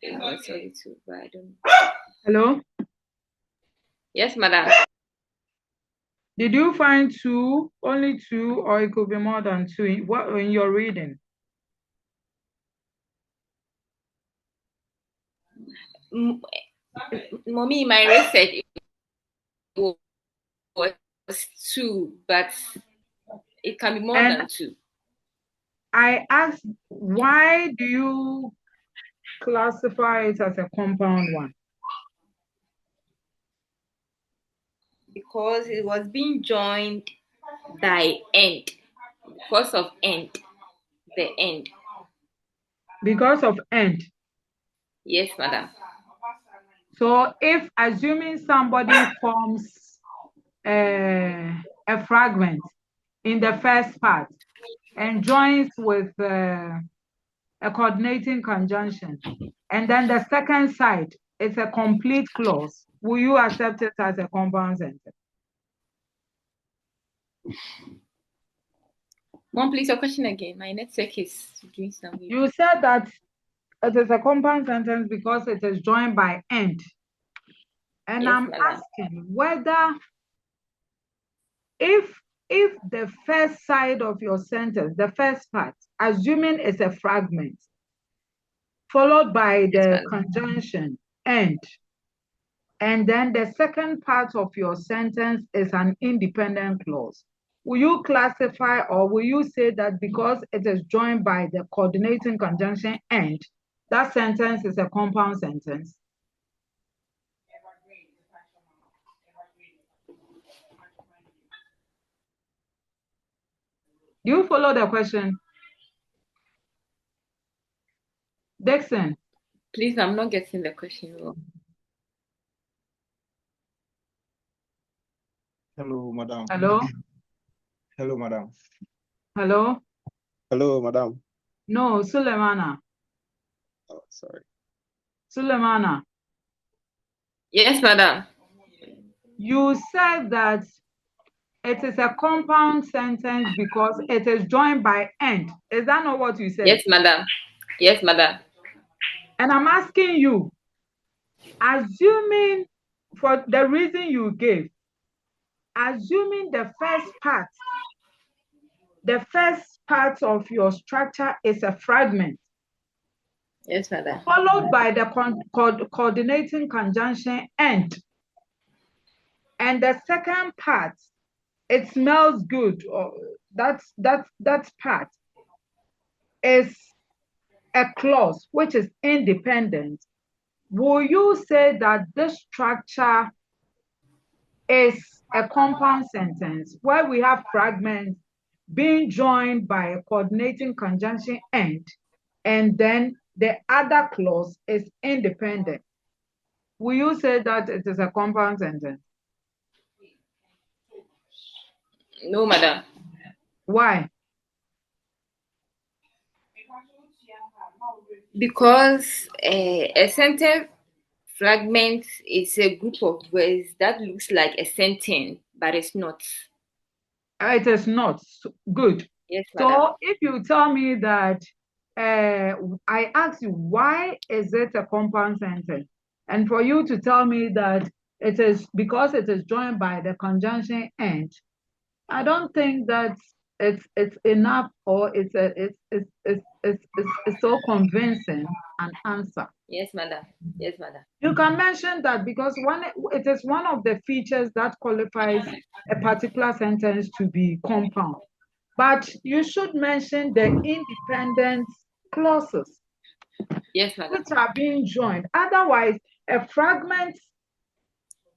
It was only two, but I don't know. Hello? Yes, madam. Did you find two, only two, or it could be more than two in your reading? Mommy, my research was two, but it can be more than two. I asked, why do you classify it as a compound one? Because it was being joined by end. Because of end. The end. Because of end? Yes, madam. So if assuming somebody forms a fragment in the first part and joins with a coordinating conjunction, and then the second side is a complete clause, will you accept it as a compound sentence? Mom, please, your question again. My network is doing something. You said that it is a compound sentence because it is joined by end. And yes, I'm asking whether if the first side of your sentence, the first part, assuming it's a fragment, followed by the conjunction end, and then the second part of your sentence is an independent clause, will you classify or will you say that because it is joined by the coordinating conjunction end, that sentence is a compound sentence? Do you follow the question? Dixon. Please, I'm not getting the question wrong. Hello, madam. Hello? Hello, madam. Hello? Hello, madam. No, Sulemana. Oh, sorry. Sulemana. Yes, madam. You said that it is a compound sentence because it is joined by end. Is that not what you said? Yes, madam. Yes, madam. And I'm asking you, assuming for the reason you gave, assuming the first part of your structure is a fragment. Yes, madam. Followed by the coordinating conjunction end. And the second part, it smells good. Or that part is a clause which is independent. Will you say that this structure is a compound sentence where we have fragments being joined by a coordinating conjunction end, and then the other clause is independent? Will you say that it is a compound sentence? No, madam. Why? Because a sentence fragment is a group of words that looks like a sentence, but it's not. It is not. Good. Yes, madam. So if you tell me that I ask you, why is it a compound sentence? And for you to tell me that it is because it is joined by the conjunction and, I don't think that it's enough, or it's so convincing an answer. Yes, madam. Yes, madam. You can mention that because it is one of the features that qualifies a particular sentence to be compound. But you should mention the independent clauses. Yes, madam. Which are being joined. Otherwise, a fragment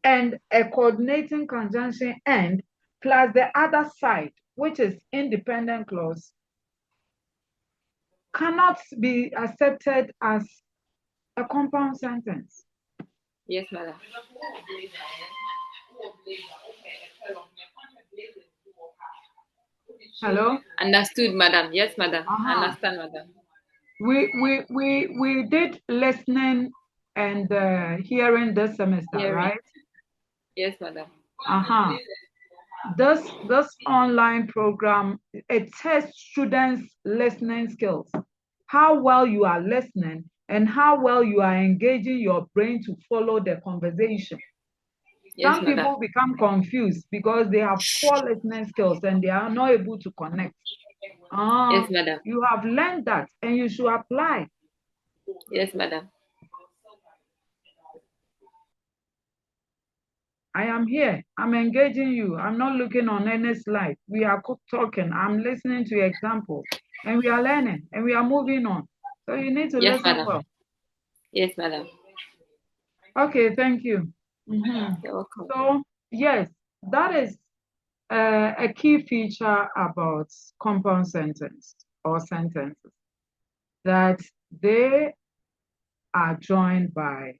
and a coordinating conjunction and plus the other side, which is independent clause, cannot be accepted as a compound sentence. Yes, madam. Hello? Understood, madam. Yes, madam. Understand, madam. We did listening and hearing this semester, right? Yes, madam. This online program, it tests students' listening skills, how well you are listening and how well you are engaging your brain to follow the conversation. Yes, Some people become confused because they have poor listening skills and they are not able to connect. Yes, madam. You have learned that and you should apply. Yes, madam. I am here. I'm engaging you. I'm not looking on any slide. We are talking. I'm listening to examples and we are learning and we are moving on. So you need to listen well. Yes, madam. Okay, thank you. You're welcome. So, yes, that is a key feature about compound sentence or sentences, that they are joined by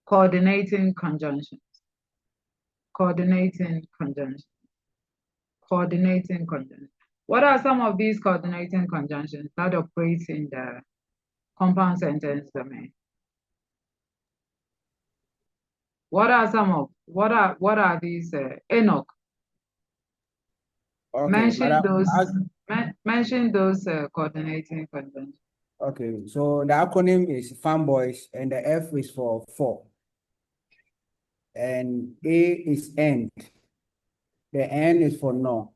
coordinating conjunctions. Coordinating conjunctions. Coordinating conjunctions. What are some of these coordinating conjunctions that operate in the compound sentence domain? What are some of what are these Enoch? Okay, mention those coordinating conjunctions. Okay, so the acronym is fanboys and the F is for 4. And A is end. The N is for no.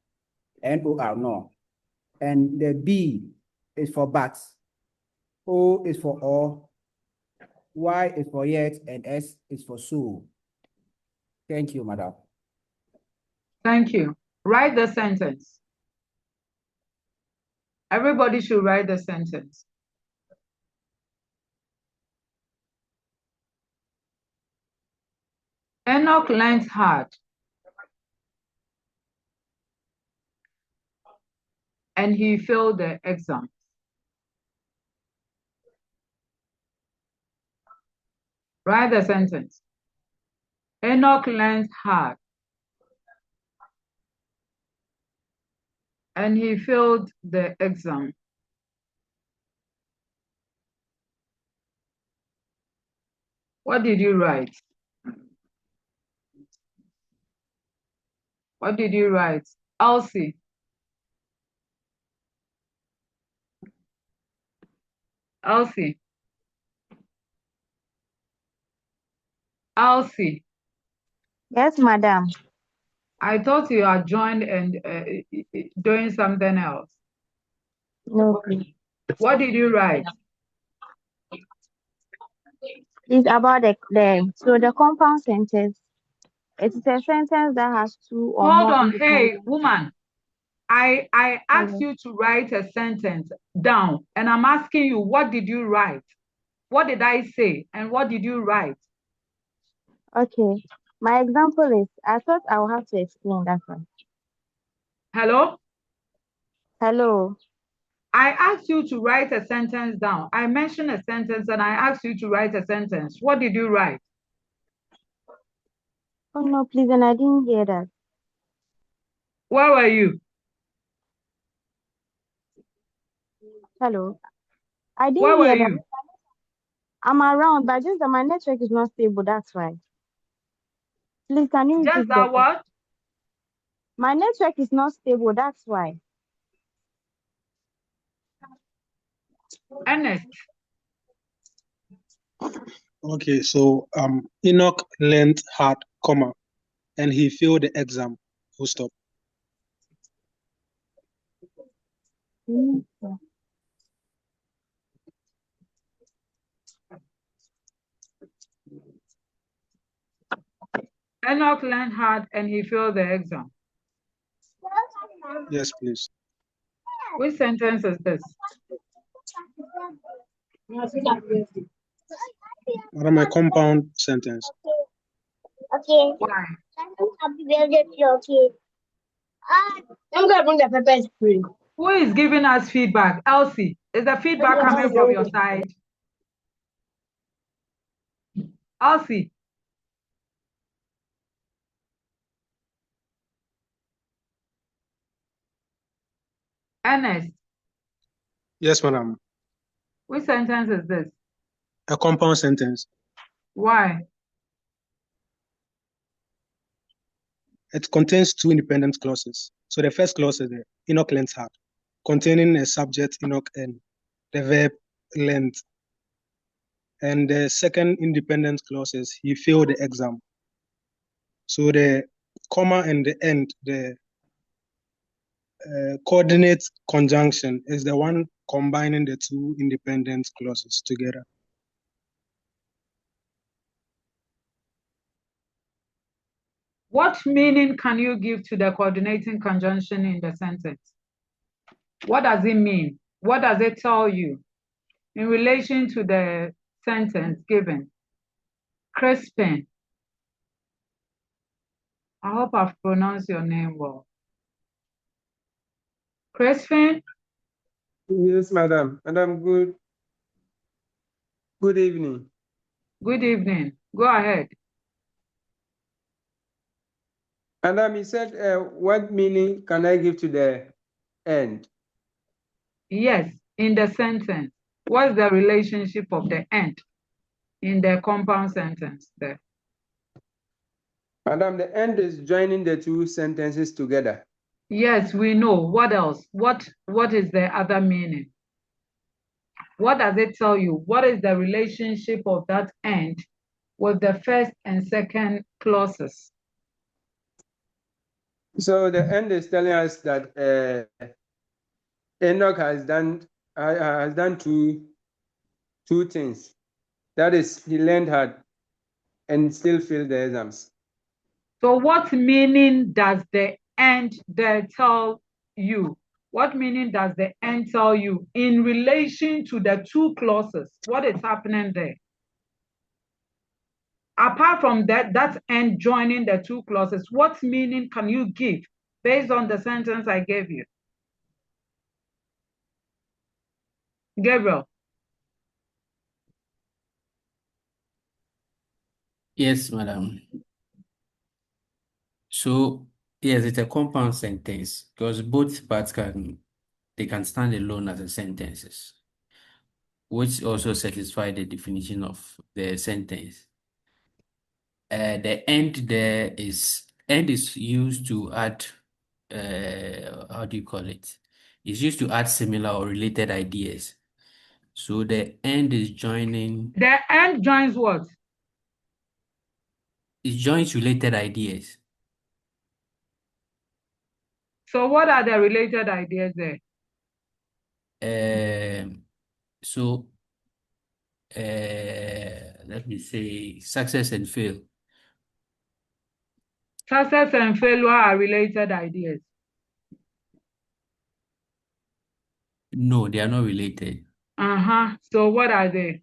N-O-R, no. And the B is for but. O is for or. Y is for yet, and S is for so. Thank you, madam. Thank you. Write the sentence. Everybody should write the sentence. Enoch learned hard and he failed the exam. Write the sentence. Enoch learned hard and he failed the exam. What did you write? What did you write? Elsie. Elsie. Elsie. Yes, madam. I thought you had joined and doing something else. No, please. What did you write? It's about the compound sentence. It's a sentence that has two or Hold more on. Hey, independent. woman. I asked you to write a sentence down, and I'm asking you, what did you write? What did I say? And what did you write? Okay. My example is, I thought I will have to explain that one. Hello? Hello. I asked you to write a sentence down. I mentioned a sentence and I asked you to write a sentence. What did you write? Oh no, please, and I didn't hear that. Where were you? Hello. I Where didn't were hear that. you? I'm around, but just that my network is not stable. That's why. Please, can you Just repeat the that question? what? My network is not stable. That's why. Ernest. Okay, so Enoch learned hard, comma, and he failed the exam. Full stop. Mm. Enoch learned hard and he failed the exam. Yes, please. Which sentence is this? Madam, a compound sentence. Okay. Why? Happy birthday to your kid. I'm gonna bring the pepper spray. Who is giving us feedback? Elsie, is the feedback coming from your side? Elsie. Ernest, Yes, madam. which sentence is this? A compound sentence. Why? It contains two independent clauses. So the first clause is the Enoch learned hard, containing a subject Enoch and the verb learned. And the second independent clause is he failed the exam. So the comma and the end, the coordinate conjunction is the one combining the two independent clauses together. What meaning can you give to the coordinating conjunction in the sentence? What does it mean? What does it tell you in relation to the sentence given? Crispin. I hope I've pronounced your name well. Crispin, Yes, madam. Madam, good evening. good evening. Go ahead. Madam, he said, what meaning can I give to the end? Yes, in the sentence. What's the relationship of the end in the compound sentence there? Madam, the end is joining the two sentences together. Yes, we know. What else? What is the other meaning? What does it tell you? What is the relationship of that end with the first and second clauses? So the end is telling us that Enoch has done two things. That is, he learned hard and still failed the exams. So what meaning does the end there tell you? What meaning does the end tell you in relation to the two clauses? What is happening there? Apart from that end joining the two clauses, what meaning can you give based on the sentence I gave you? Gabriel. Yes, madam. So, yes, it's a compound sentence because both parts can stand alone as a sentences, which also satisfy the definition of the sentence. The end there is used to add, how do you call it? It's used to add similar or related ideas. So the end is joining, The end joins what? it joins related ideas. So what are the related ideas there? So let me say success and fail. Success and failure are related ideas. No, they are not related. So what are they?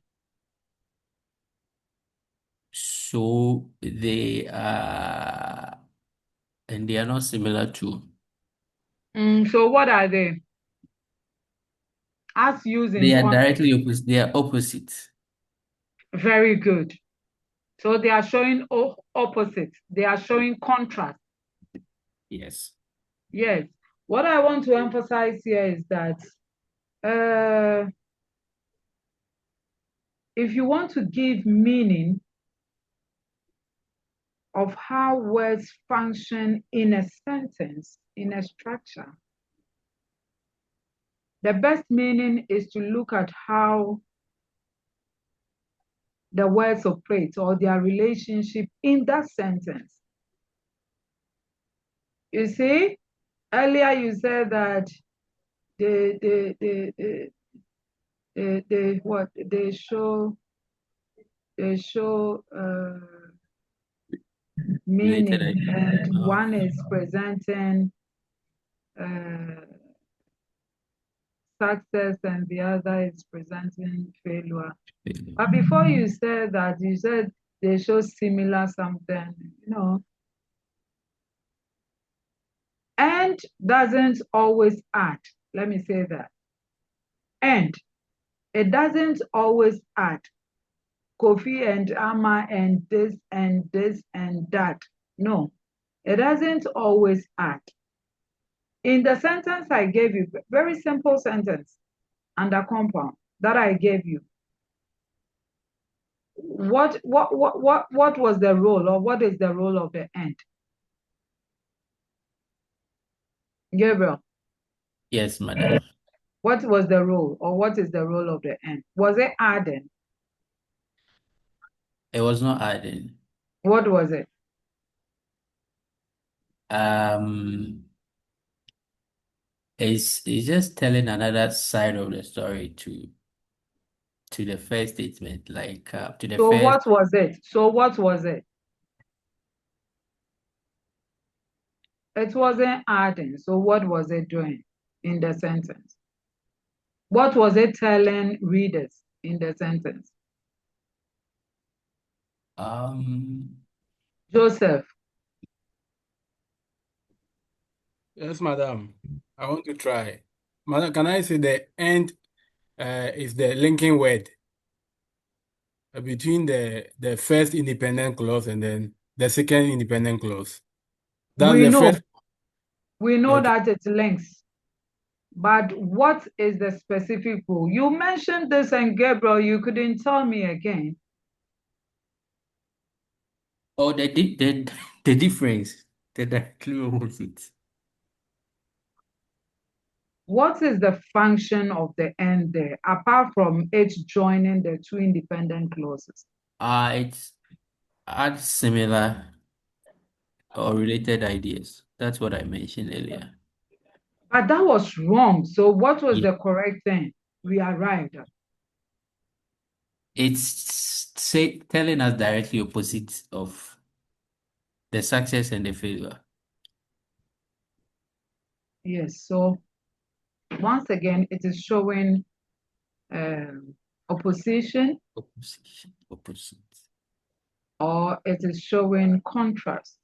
So they are, and they are not similar to. So what are they? As using They are context. directly opposite. They are opposite. Very good. So they are showing opposites. They are showing contrast. Yes. Yes. What I want to emphasize here is that if you want to give meaning of how words function in a sentence, in a structure, the best meaning is to look at how the words operate or their relationship in that sentence. You see, earlier you said that they show meaning, and one is presenting success and the other is presenting failure. But before you said that, you said they show similar something, and doesn't always add. Let me say that. And it doesn't always add. Kofi and Ama and this and this and that. No, it doesn't always add. In the sentence I gave you, very simple sentence under compound that I gave you, what was the role, or what is the role of the and? Gabriel. Yes, madam. What was the role, or what is the role of the and? Was it adding? It was not adding. What was it? It's just telling another side of the story to the first statement, like to the So first. what was it? So what was it? It wasn't adding. So what was it doing in the sentence? What was it telling readers in the sentence? Joseph. Yes, madam. I want to try. Madam, can I say the end is the linking word between the first independent clause and then the second independent clause? That's We the know. first. We know Okay. that it links. But what is the specific rule? You mentioned this, and Gabriel, you couldn't tell me again. Oh, the difference, the directly opposite. What is the function of the and there, apart from it joining the two independent clauses? It's adds similar or related ideas. That's what I mentioned earlier. But that was wrong. So what was Yeah. the correct thing we arrived at? It's telling us directly opposite of the success and the failure. Yes, so once again, it is showing opposition, opposite, or it is showing contrast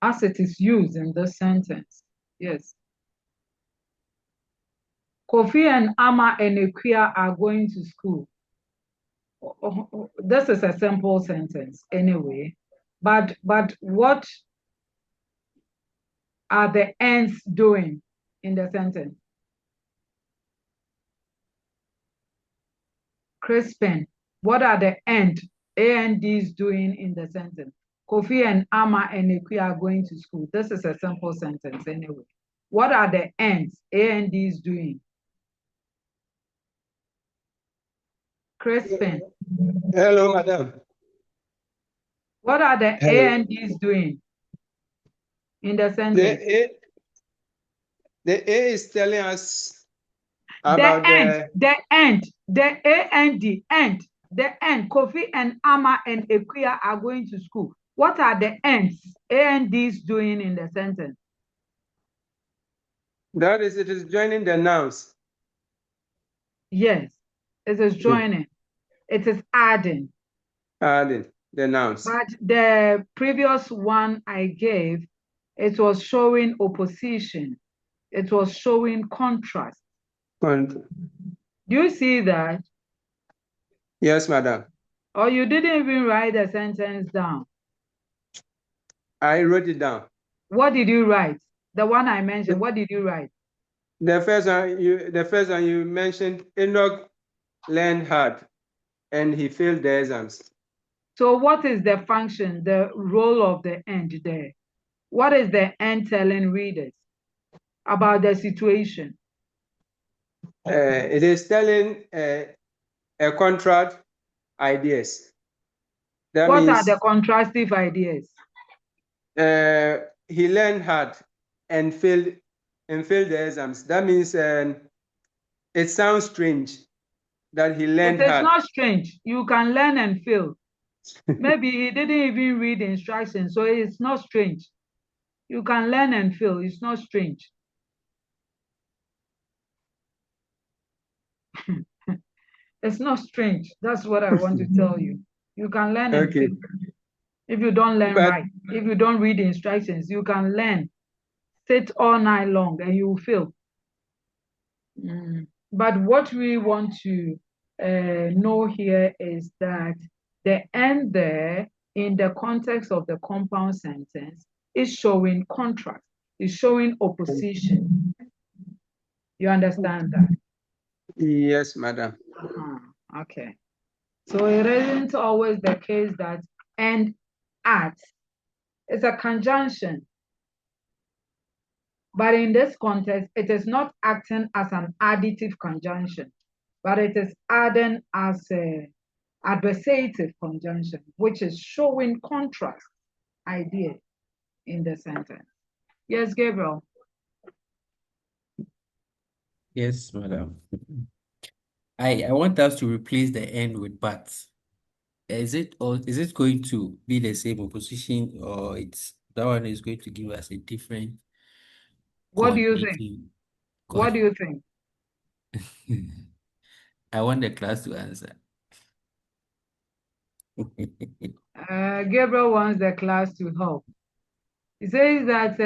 as it is used in the sentence. Yes. Kofi and Ama and Equia are going to school. This is a simple sentence anyway, but what are the ends doing in the sentence? Crispin, what are the ANDs doing in the sentence? Kofi and Ama and Equi are going to school. This is a simple sentence anyway. What are the ANDs doing? Crispin. Hello, madam. What are the Hello. ANDs doing in the sentence? The A is telling us about the end, Kofi and Ama and Equia are going to school. What are the ends, ANDs doing in the sentence? That is, it is joining the nouns. Yes, it is joining. It is adding. Adding the nouns. But the previous one I gave, it was showing opposition. It was showing contrast. Do you see that? Yes, madam. Or you didn't even write the sentence down? I wrote it down. What did you write? The one I mentioned, what did you write? The first one you mentioned, Enoch learned hard and he failed the exams. So what is the function, the role of the end there? What is the end telling readers about the situation? It is telling a contrast ideas. That What are means the contrastive ideas? he learned hard and failed the exams. That means it sounds strange that he learned It is hard. not strange. You can learn and fail. Maybe he didn't even read instructions, so it's not strange. You can learn and fail. It's not strange. It's not strange. That's what I want to tell you. You can learn and fail. If you don't learn right, if you don't read the instructions, you can learn, sit all night long, and you will fail. But what we want to know here is that the end there, in the context of the compound sentence, is showing contrast, is showing opposition. You understand that? Yes, madam. Okay. So it isn't always the case that and at is a conjunction. But in this context, it is not acting as an additive conjunction, but it is adding as an adversative conjunction, which is showing contrast idea in the sentence. Yes, Gabriel. Yes, madam. I want us to replace the end with but. Is it going to be the same opposition, or that one is going to give us a different What do you think? What do you think? I want the class to answer. Gabriel wants the class to help. He says that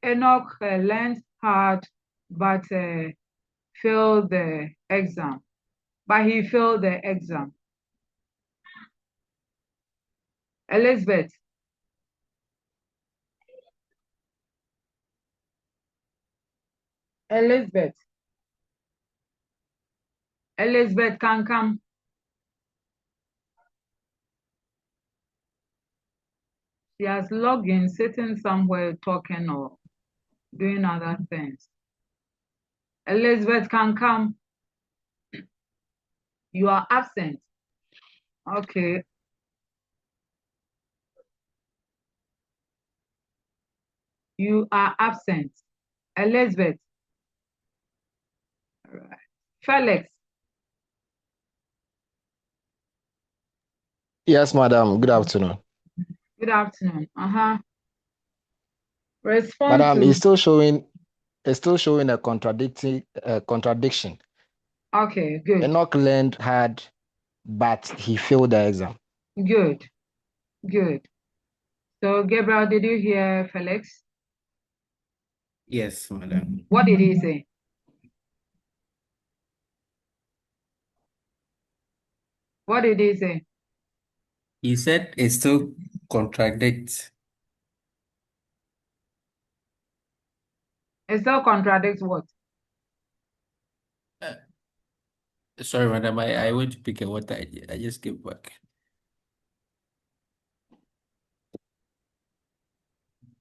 Enoch learned hard but failed the exam. But he failed the exam. Elizabeth. Elizabeth can come. She has logged in, sitting somewhere talking or doing other things. Elizabeth can come. You are absent. Okay. You are absent. Elizabeth. All right. Felix. Yes, madam. Good afternoon. Good afternoon. Respond Madam, to. it's still showing a contradiction. Okay, good. Enoch learned hard, but he failed the exam. Good. So, Gabriel, did you hear Felix? Yes, madam. What did he say? What did he say? He said it still contradicts. It still contradicts what? Sorry, madam, I went to pick a water. I just came back.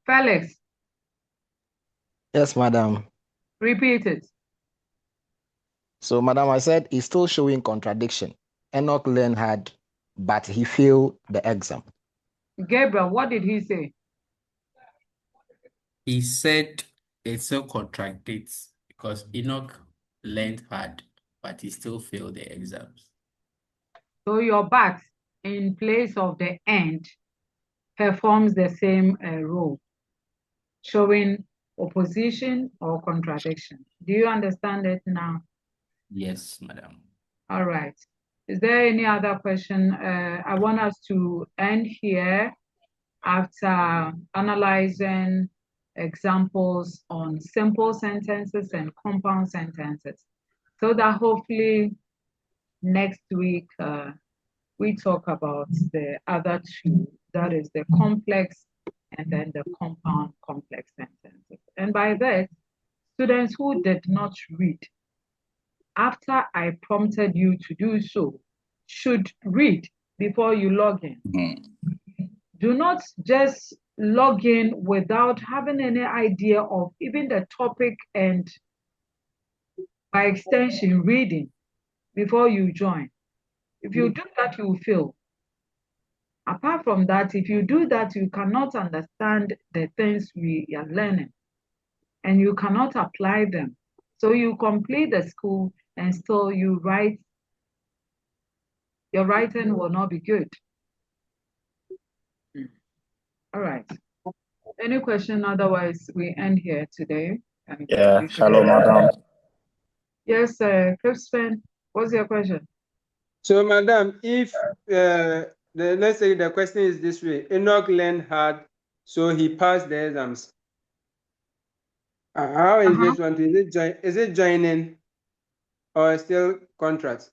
Felix. Yes, madam. Repeat it. So, madam, I said it's still showing contradiction. Enoch learned hard, but he failed the exam. Gabriel, what did he say? He said it still contradicts because Enoch learned hard, but he still failed the exams. So your but in place of the end performs the same role, showing opposition or contradiction. Do you understand it now? Yes, madam. All right. Is there any other question? I want us to end here after analyzing examples on simple sentences and compound sentences, so that hopefully next week, we talk about the other two, that is the complex and then the compound complex sentences. And by that, students who did not read, after I prompted you to do so, should read before you log in. Do not just log in without having any idea of even the topic and by extension reading before you join. If you do that, you will fail. Apart from that, if you do that, you cannot understand the things we are learning and you cannot apply them. So you complete the school and still you write, your writing will not be good. All right. Any question? Otherwise, we end here today. And Yeah, we should hello, madam. Yes, Crispin, what's your question? So, madam, if let's say the question is this way: Enoch learned hard, so he passed the exams. How is this one? Is it joining or still contract?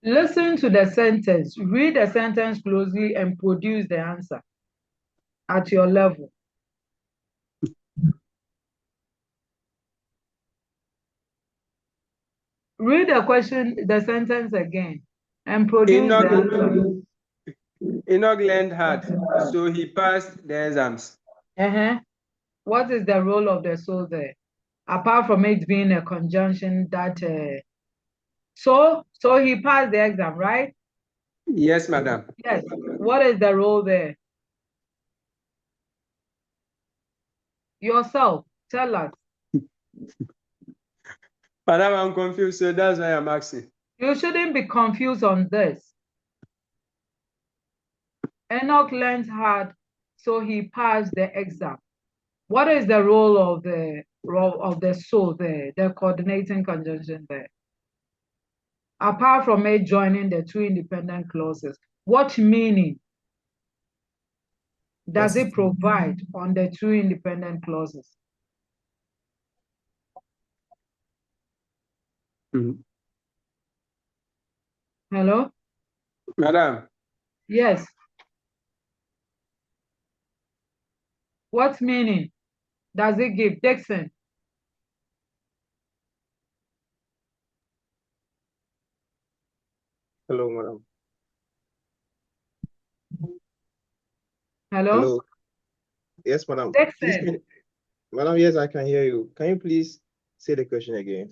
Listen to the sentence, read the sentence closely and produce the answer at your level. Read the question, the sentence again and produce the answer. Enoch learned hard, so he passed the exams. What is the role of the soul there? Apart from it being a conjunction that, so he passed the exam, right? Yes, madam. Yes. What is the role there? Yourself, tell us. Madam, I'm confused, so that's why I'm asking. You shouldn't be confused on this. Enoch learned hard, so he passed the exam. What is the role of the soul there, the coordinating conjunction there? Apart from it joining the two independent clauses, what meaning does it provide on the two independent clauses? Hello? Madam. Yes. What meaning does it give? Dixon? Hello, madam. Hello? Hello. Yes, madam. Dixon? Madam, yes, I can hear you. Can you please say the question again?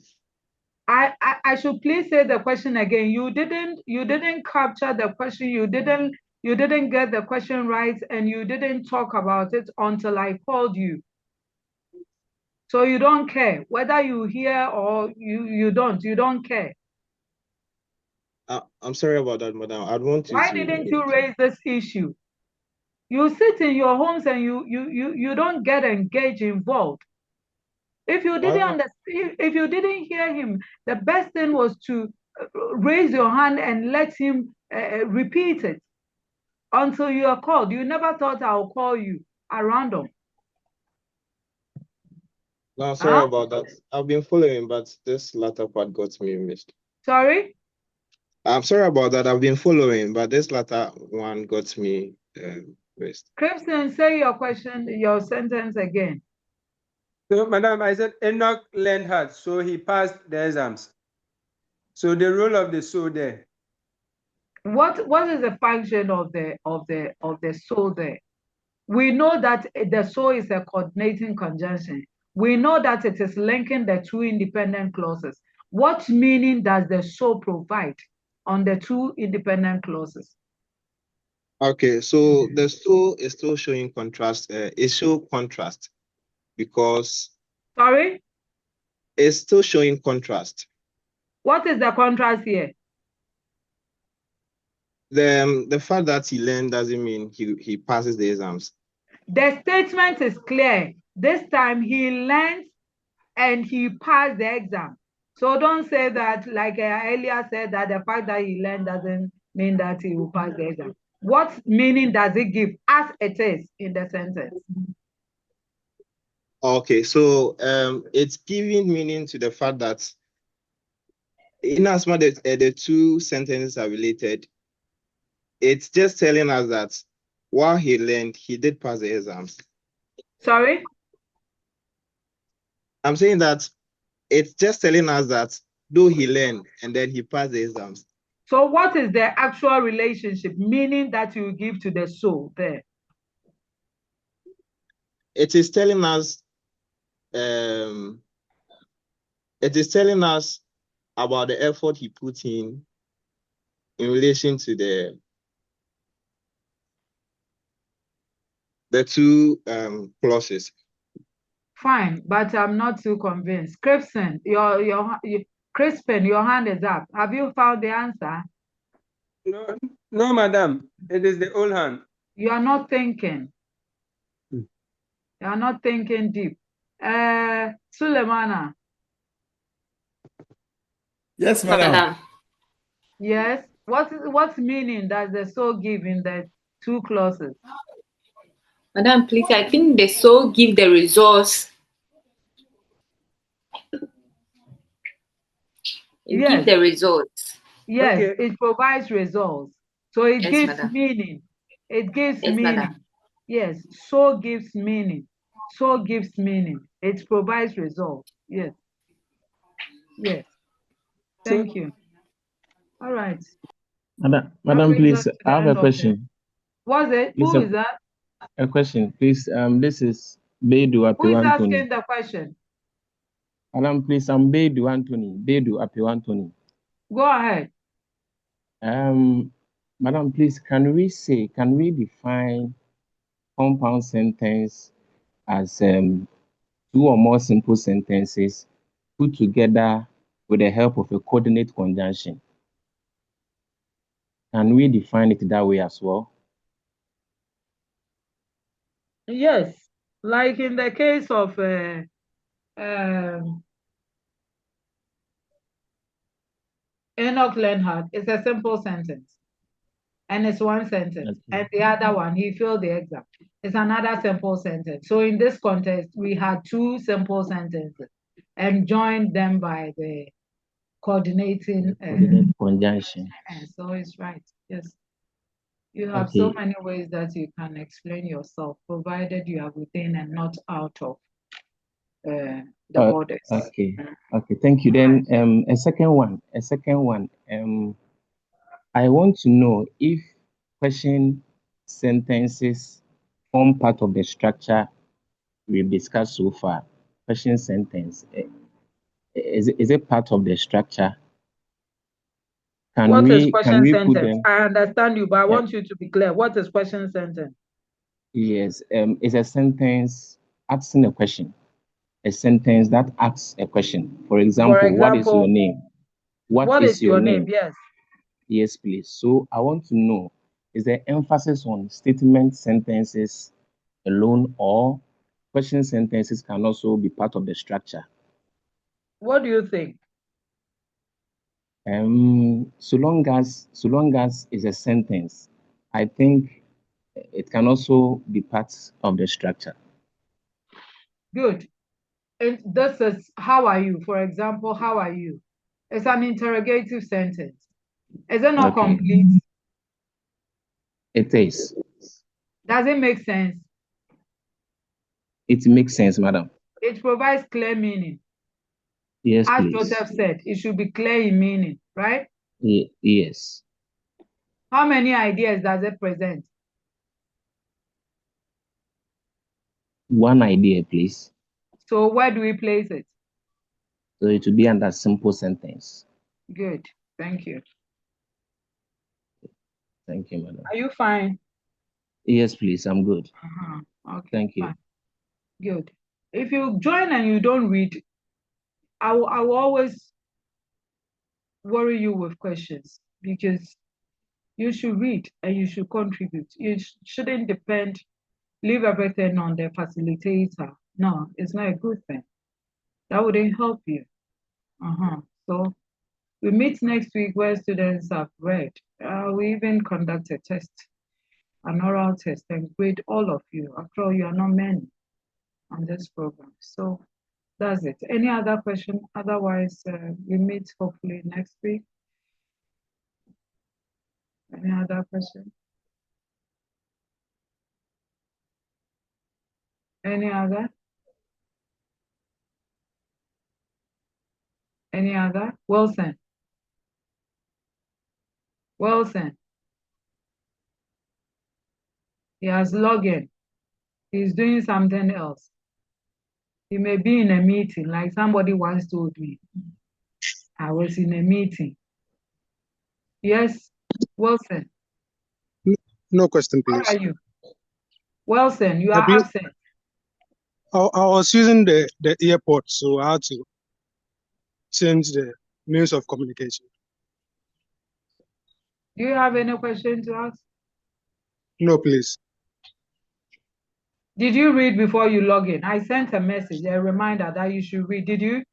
I should please say the question again. You didn't capture the question. You didn't get the question right, and you didn't talk about it until I called you. So you don't care whether you hear or you don't care. I'm sorry about that, madam. I'd want you Why to. didn't you raise this issue? You sit in your homes and you don't get engaged, involved. If you didn't understand, if you didn't hear him, the best thing was to raise your hand and let him repeat it until you are called. You never thought I'll call you at random. No, I'm sorry about that. I've been following, but this latter part got me missed. Sorry? I'm sorry about that. I've been following, but this latter one got me missed. Christian, say your question, your sentence again. So, madam, I said Enoch learned hard, so he passed the exams. So the role of the soul there. What is the function of the soul there? We know that the soul is a coordinating conjunction. We know that it is linking the two independent clauses. What meaning does the soul provide on the two independent clauses? Okay, so the soul is still showing contrast. It shows contrast because. Sorry? It's still showing contrast. What is the contrast here? The fact that he learned doesn't mean he passes the exams. The statement is clear. This time he learned and he passed the exam. So don't say that, like I earlier said, that the fact that he learned doesn't mean that he will pass the exam. What meaning does it give as it is in the sentence? Okay, so it's giving meaning to the fact that in as much as the two sentences are related, it's just telling us that while he learned, he did pass the exams. Sorry? I'm saying that it's just telling us that though he learned and then he passed the exams. So what is the actual relationship, meaning that you give to the soul there? It is telling us about the effort he put in relation to the two clauses. Fine, but I'm not too convinced. Crispin, Crispin, your hand is up. Have you found the answer? No, madam. It is the old hand. You are not thinking. You are not thinking deep. Sulemana. Yes, madam. Yes. What's meaning does the soul give in the two clauses? Madam, please, I think the soul give the results. It gives the results. Yes, Okay. it provides results. So it Yes, gives madam. meaning. It gives Yes, meaning. madam. Yes, so gives meaning. So gives meaning. It provides results. Yes. Yes. Thank you. All right. Madam, please, I have a The... question. What's it? Please, Who is that? a question, please. This is Bedu Who is Apiwantoni. asking the question? Madam, please, I'm Bedu Anthony. Bedu Apiwantoni. Go ahead. Madam, please, can we define compound sentence as two or more simple sentences put together with the help of a coordinate conjunction? Can we define it that way as well? Yes, like in the case of Enoch Lenhart, it's a simple sentence. And it's one sentence. Okay. And the other one, he failed the exam. It's another simple sentence. So in this context, we had two simple sentences and joined them by the coordinating conjunction. And so it's right. Yes. You have so many ways that you can explain yourself, provided you are within and not out of the borders. Okay. Thank you. Then a second one. I want to know if question sentences form part of the structure we've discussed so far. Question sentence is it part of the structure? What is question put sentence? them? I understand you, but I want you to be clear. What is question sentence? Yes, it's a sentence asking a question. A sentence that asks a question. For example, what is your name? What is your name? Yes. Yes, please. So I want to know, is there emphasis on statement sentences alone, or question sentences can also be part of the structure? What do you think? So long as it's a sentence, I think it can also be part of the structure. Good. And this is how are you? For example, how are you? It's an interrogative sentence. Is it not complete? It is. Does it make sense? It makes sense, madam. It provides clear meaning. Yes, As please. Joseph said, it should be clear in meaning, right? Yes. How many ideas does it present? One idea, please. So where do we place it? So it will be under simple sentence. Good. Thank you. Thank you, madam. Are you fine? Yes, please. I'm good. Okay. Thank you. Fine. Good. If you join and you don't read, I will always worry you with questions, because you should read and you should contribute. You shouldn't leave everything on the facilitator. No, it's not a good thing. That wouldn't help you. So we meet next week where students have read. We even conduct a test, an oral test, and grade all of you. After all, you are not many on this program. So That's it. Any other question? Otherwise, we meet hopefully next week. Any other question? Any other? Any other? Wilson. Wilson. He has logged in. He's doing something else. He may be in a meeting, like somebody once told me. I was in a meeting. Yes, Wilson. No question, How please. are you? Wilson, you are absent. I was using the earpod, so I had to change the means of communication. Do you have any question to ask? No, please. Did you read before you log in? I sent a message, a reminder that you should read. Did you?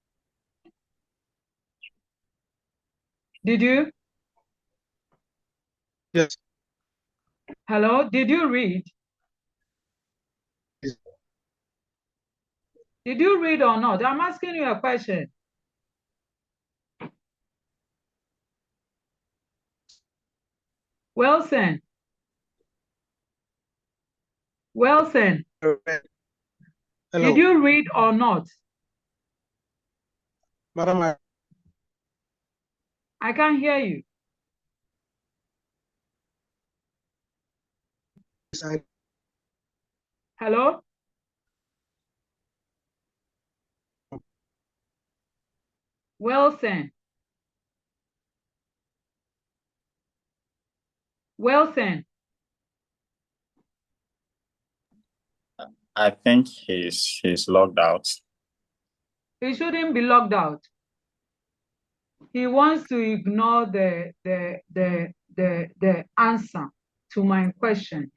Did you? Yes. Hello? Did you read? Yes. Did you read or not? I'm asking you a question. Wilson. Wilson. Hello. Did you read or not? Madam, I can't hear you. Hello? Wilson. Wilson. I think he's logged out. He shouldn't be logged out. He wants to ignore the answer to my question.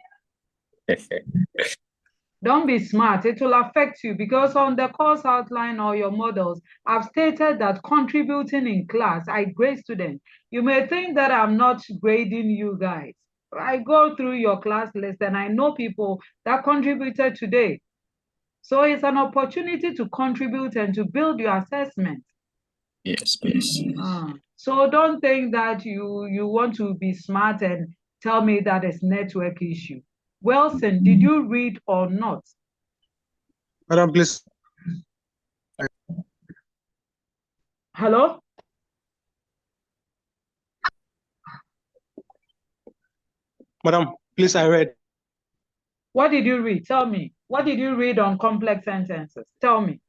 Don't be smart. It will affect you because on the course outline or your models, I've stated that contributing in class, I grade students. You may think that I'm not grading you guys. I go through your class list and I know people that contributed today. So it's an opportunity to contribute and to build your assessment. Yes, please. So don't think that you want to be smart and tell me that it's network issue. Wilson, did you read or not? Madam, please. Hello? Madam, please, I read. What did you read? Tell me. What did you read on complex sentences? Tell me.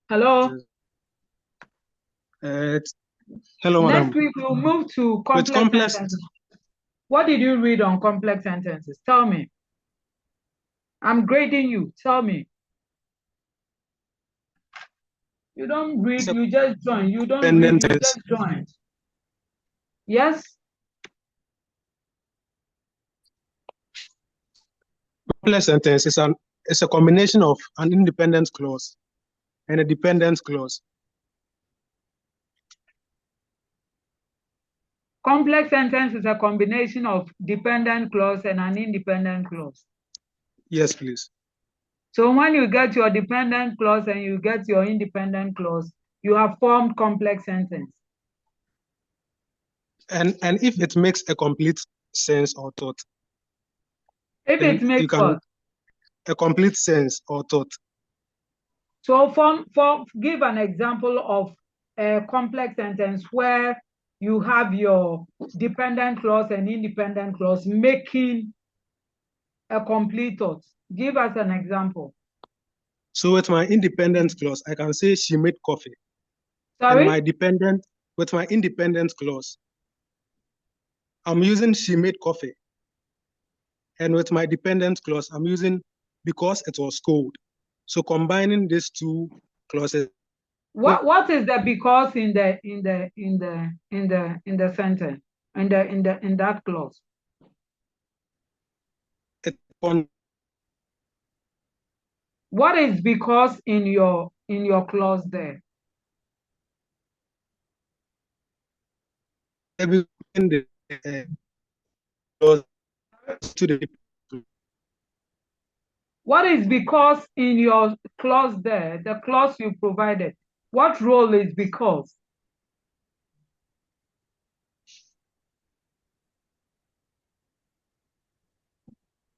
Hello? Hello, madam. Next week, we'll move to complex sentences. What did you read on complex sentences? Tell me. I'm grading you. Tell me. You don't read, you just join. You don't read, you just join. Yes? Complex sentence is a combination of an independent clause and a dependent clause. Complex sentence is a combination of dependent clause and an independent clause. Yes, please. So when you get your dependent clause and you get your independent clause, you have formed complex sentence. And if it makes a complete sense or thought. If it makes what? A complete sense or thought. So give an example of a complex sentence where you have your dependent clause and independent clause making a complete thought. Give us an example. So with my independent clause, I can say she made coffee. Sorry? And with my independent clause, I'm using she made coffee. And with my dependent clause, I'm using because it was cold. So combining these two clauses. What is the because in the sentence in that clause? What is because in your clause there? Clause to the What is because in your clause there, the clause you provided? What role is because?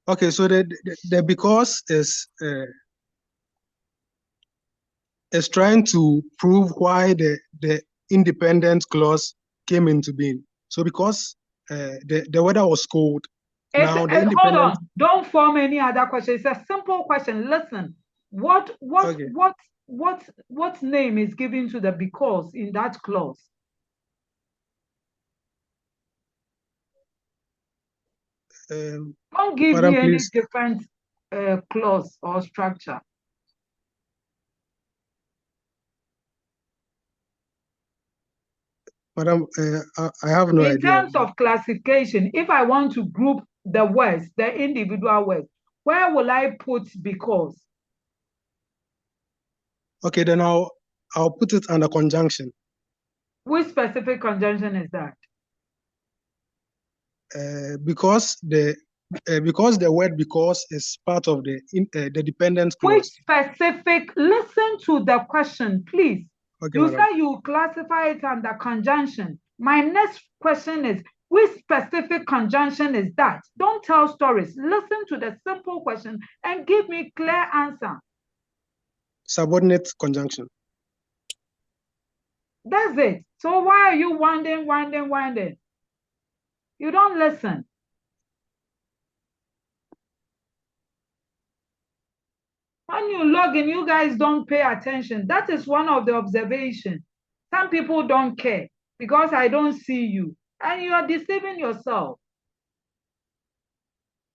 Okay, so the because is trying to prove why the independent clause came into being. So because the weather was cold, now the Hold independent. on, don't form any other question. It's a simple question. Listen, what name is given to the because in that clause? Don't give Madam, me any please. different clause or structure. Madam, I have no idea. In terms of classification, if I want to group the words, the individual words, where will I put because? Okay, then I'll put it under conjunction. Which specific conjunction is that? Because the word because is part of the dependent clause. Which specific? Listen to the question, please. Okay, You madam. say you classify it under conjunction. My next question is, which specific conjunction is that? Don't tell stories. Listen to the simple question and give me clear answer. Subordinate conjunction. That's it. So why are you winding? You don't listen. When you log in, you guys don't pay attention. That is one of the observations. Some people don't care because I don't see you. And you are deceiving yourself.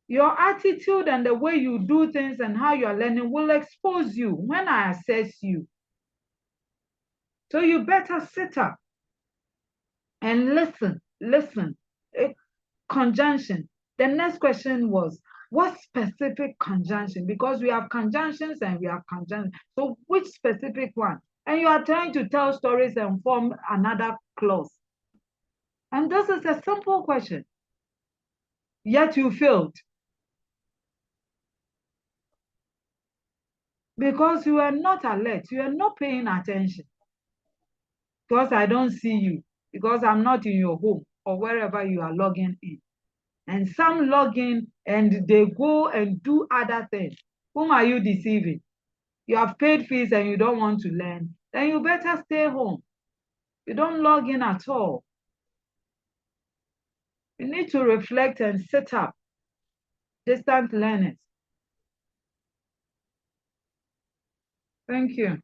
Your attitude and the way you do things and how you are learning will expose you when I assess you. So you better sit up and listen. Conjunction. The next question was, what specific conjunction? Because we have conjunctions and we have conjunctions. So which specific one? And you are trying to tell stories and form another clause. And this is a simple question. Yet you failed. Because you are not alert. You are not paying attention. Because I don't see you. Because I'm not in your home or wherever you are logging in. And some log in and they go and do other things. Whom are you deceiving? You have paid fees and you don't want to learn, then you better stay home. You don't log in at all. You need to reflect and set up distant learners. Thank you.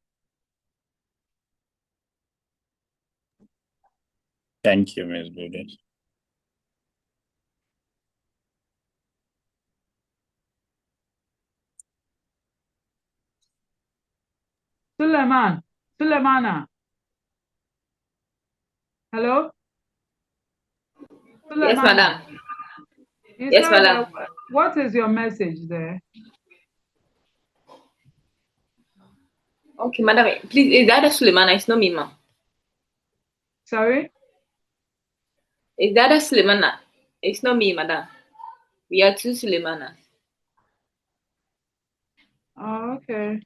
Thank you, Ms. Budu. Sulemana. Hello? Sulemana. Yes, madam. You Yes, said, madam. what is your message there? Okay, madam. Please, is that a Sulemana? It's not me, ma'am. Sorry? Is that a Sulemana? It's not me, madam. We are two Sulemanas. Oh, okay.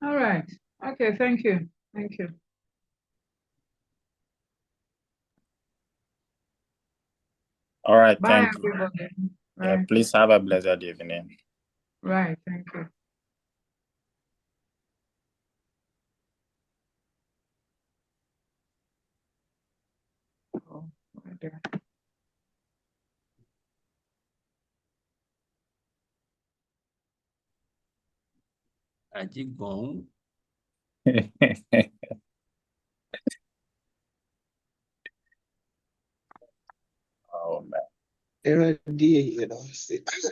All right. Okay, thank you. Thank you. All right, Bye, thank you. everybody. Yeah, Right. please have a blessed evening. Right, thank you. Oh, right there. Ajigong. Oh man. You know.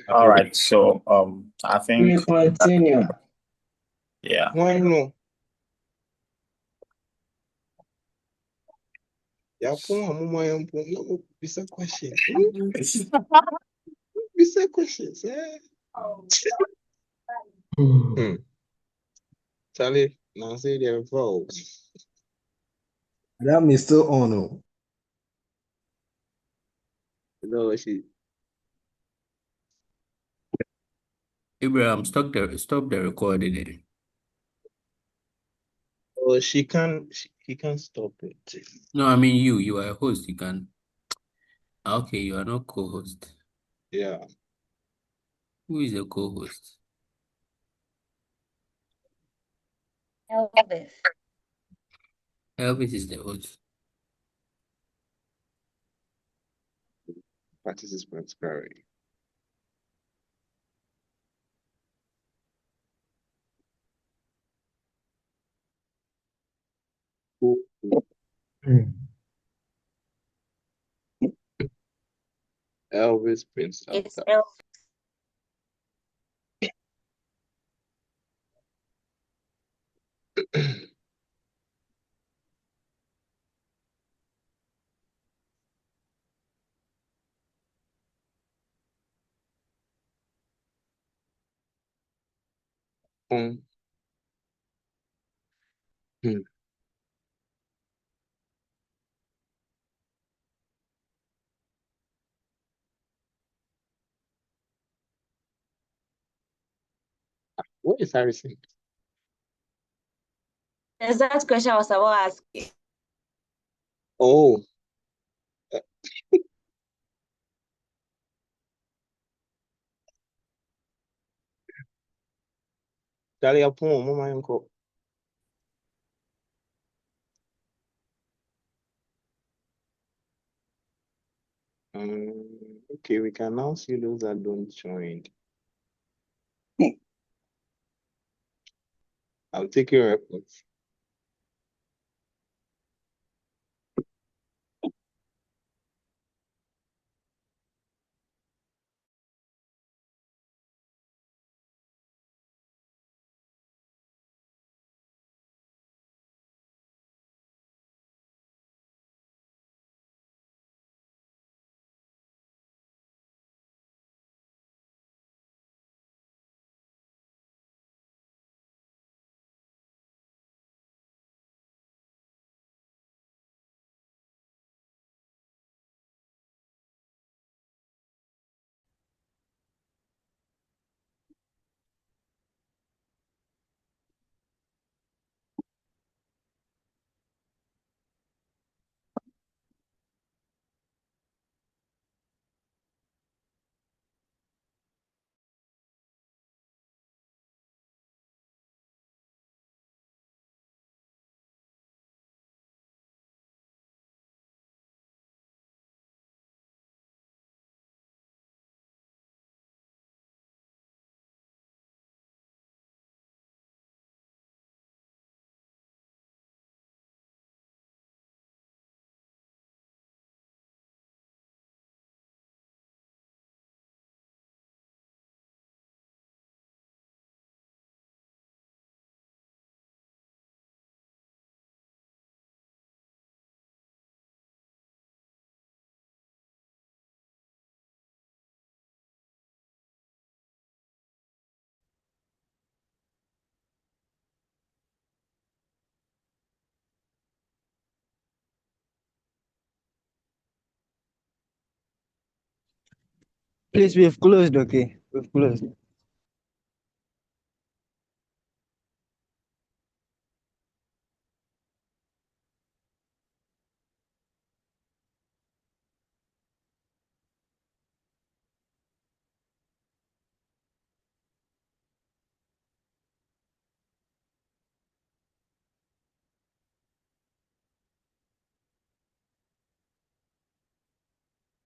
All right, so I think We continue. yeah. Why no? Yeah, it's a question. We say questions. Eh? Charlie, now say they're involved. That is still on. Oh. No, she. Abraham, stop the recording. Oh, she can. He can't stop it. No, I mean you are a host. You can. Okay, you are not co-host. Yeah. Who is the co-host? Elvis. Elvis is the host. Participants carry. Elvis Prince. It's Elvis. Hmm. What is Harrison? There's that question I was about to ask you. Oh. Charlie Apon, Mama Uncle. Okay, we can now see those that don't join. I'll take your reports. Please, we've closed, okay? We've closed.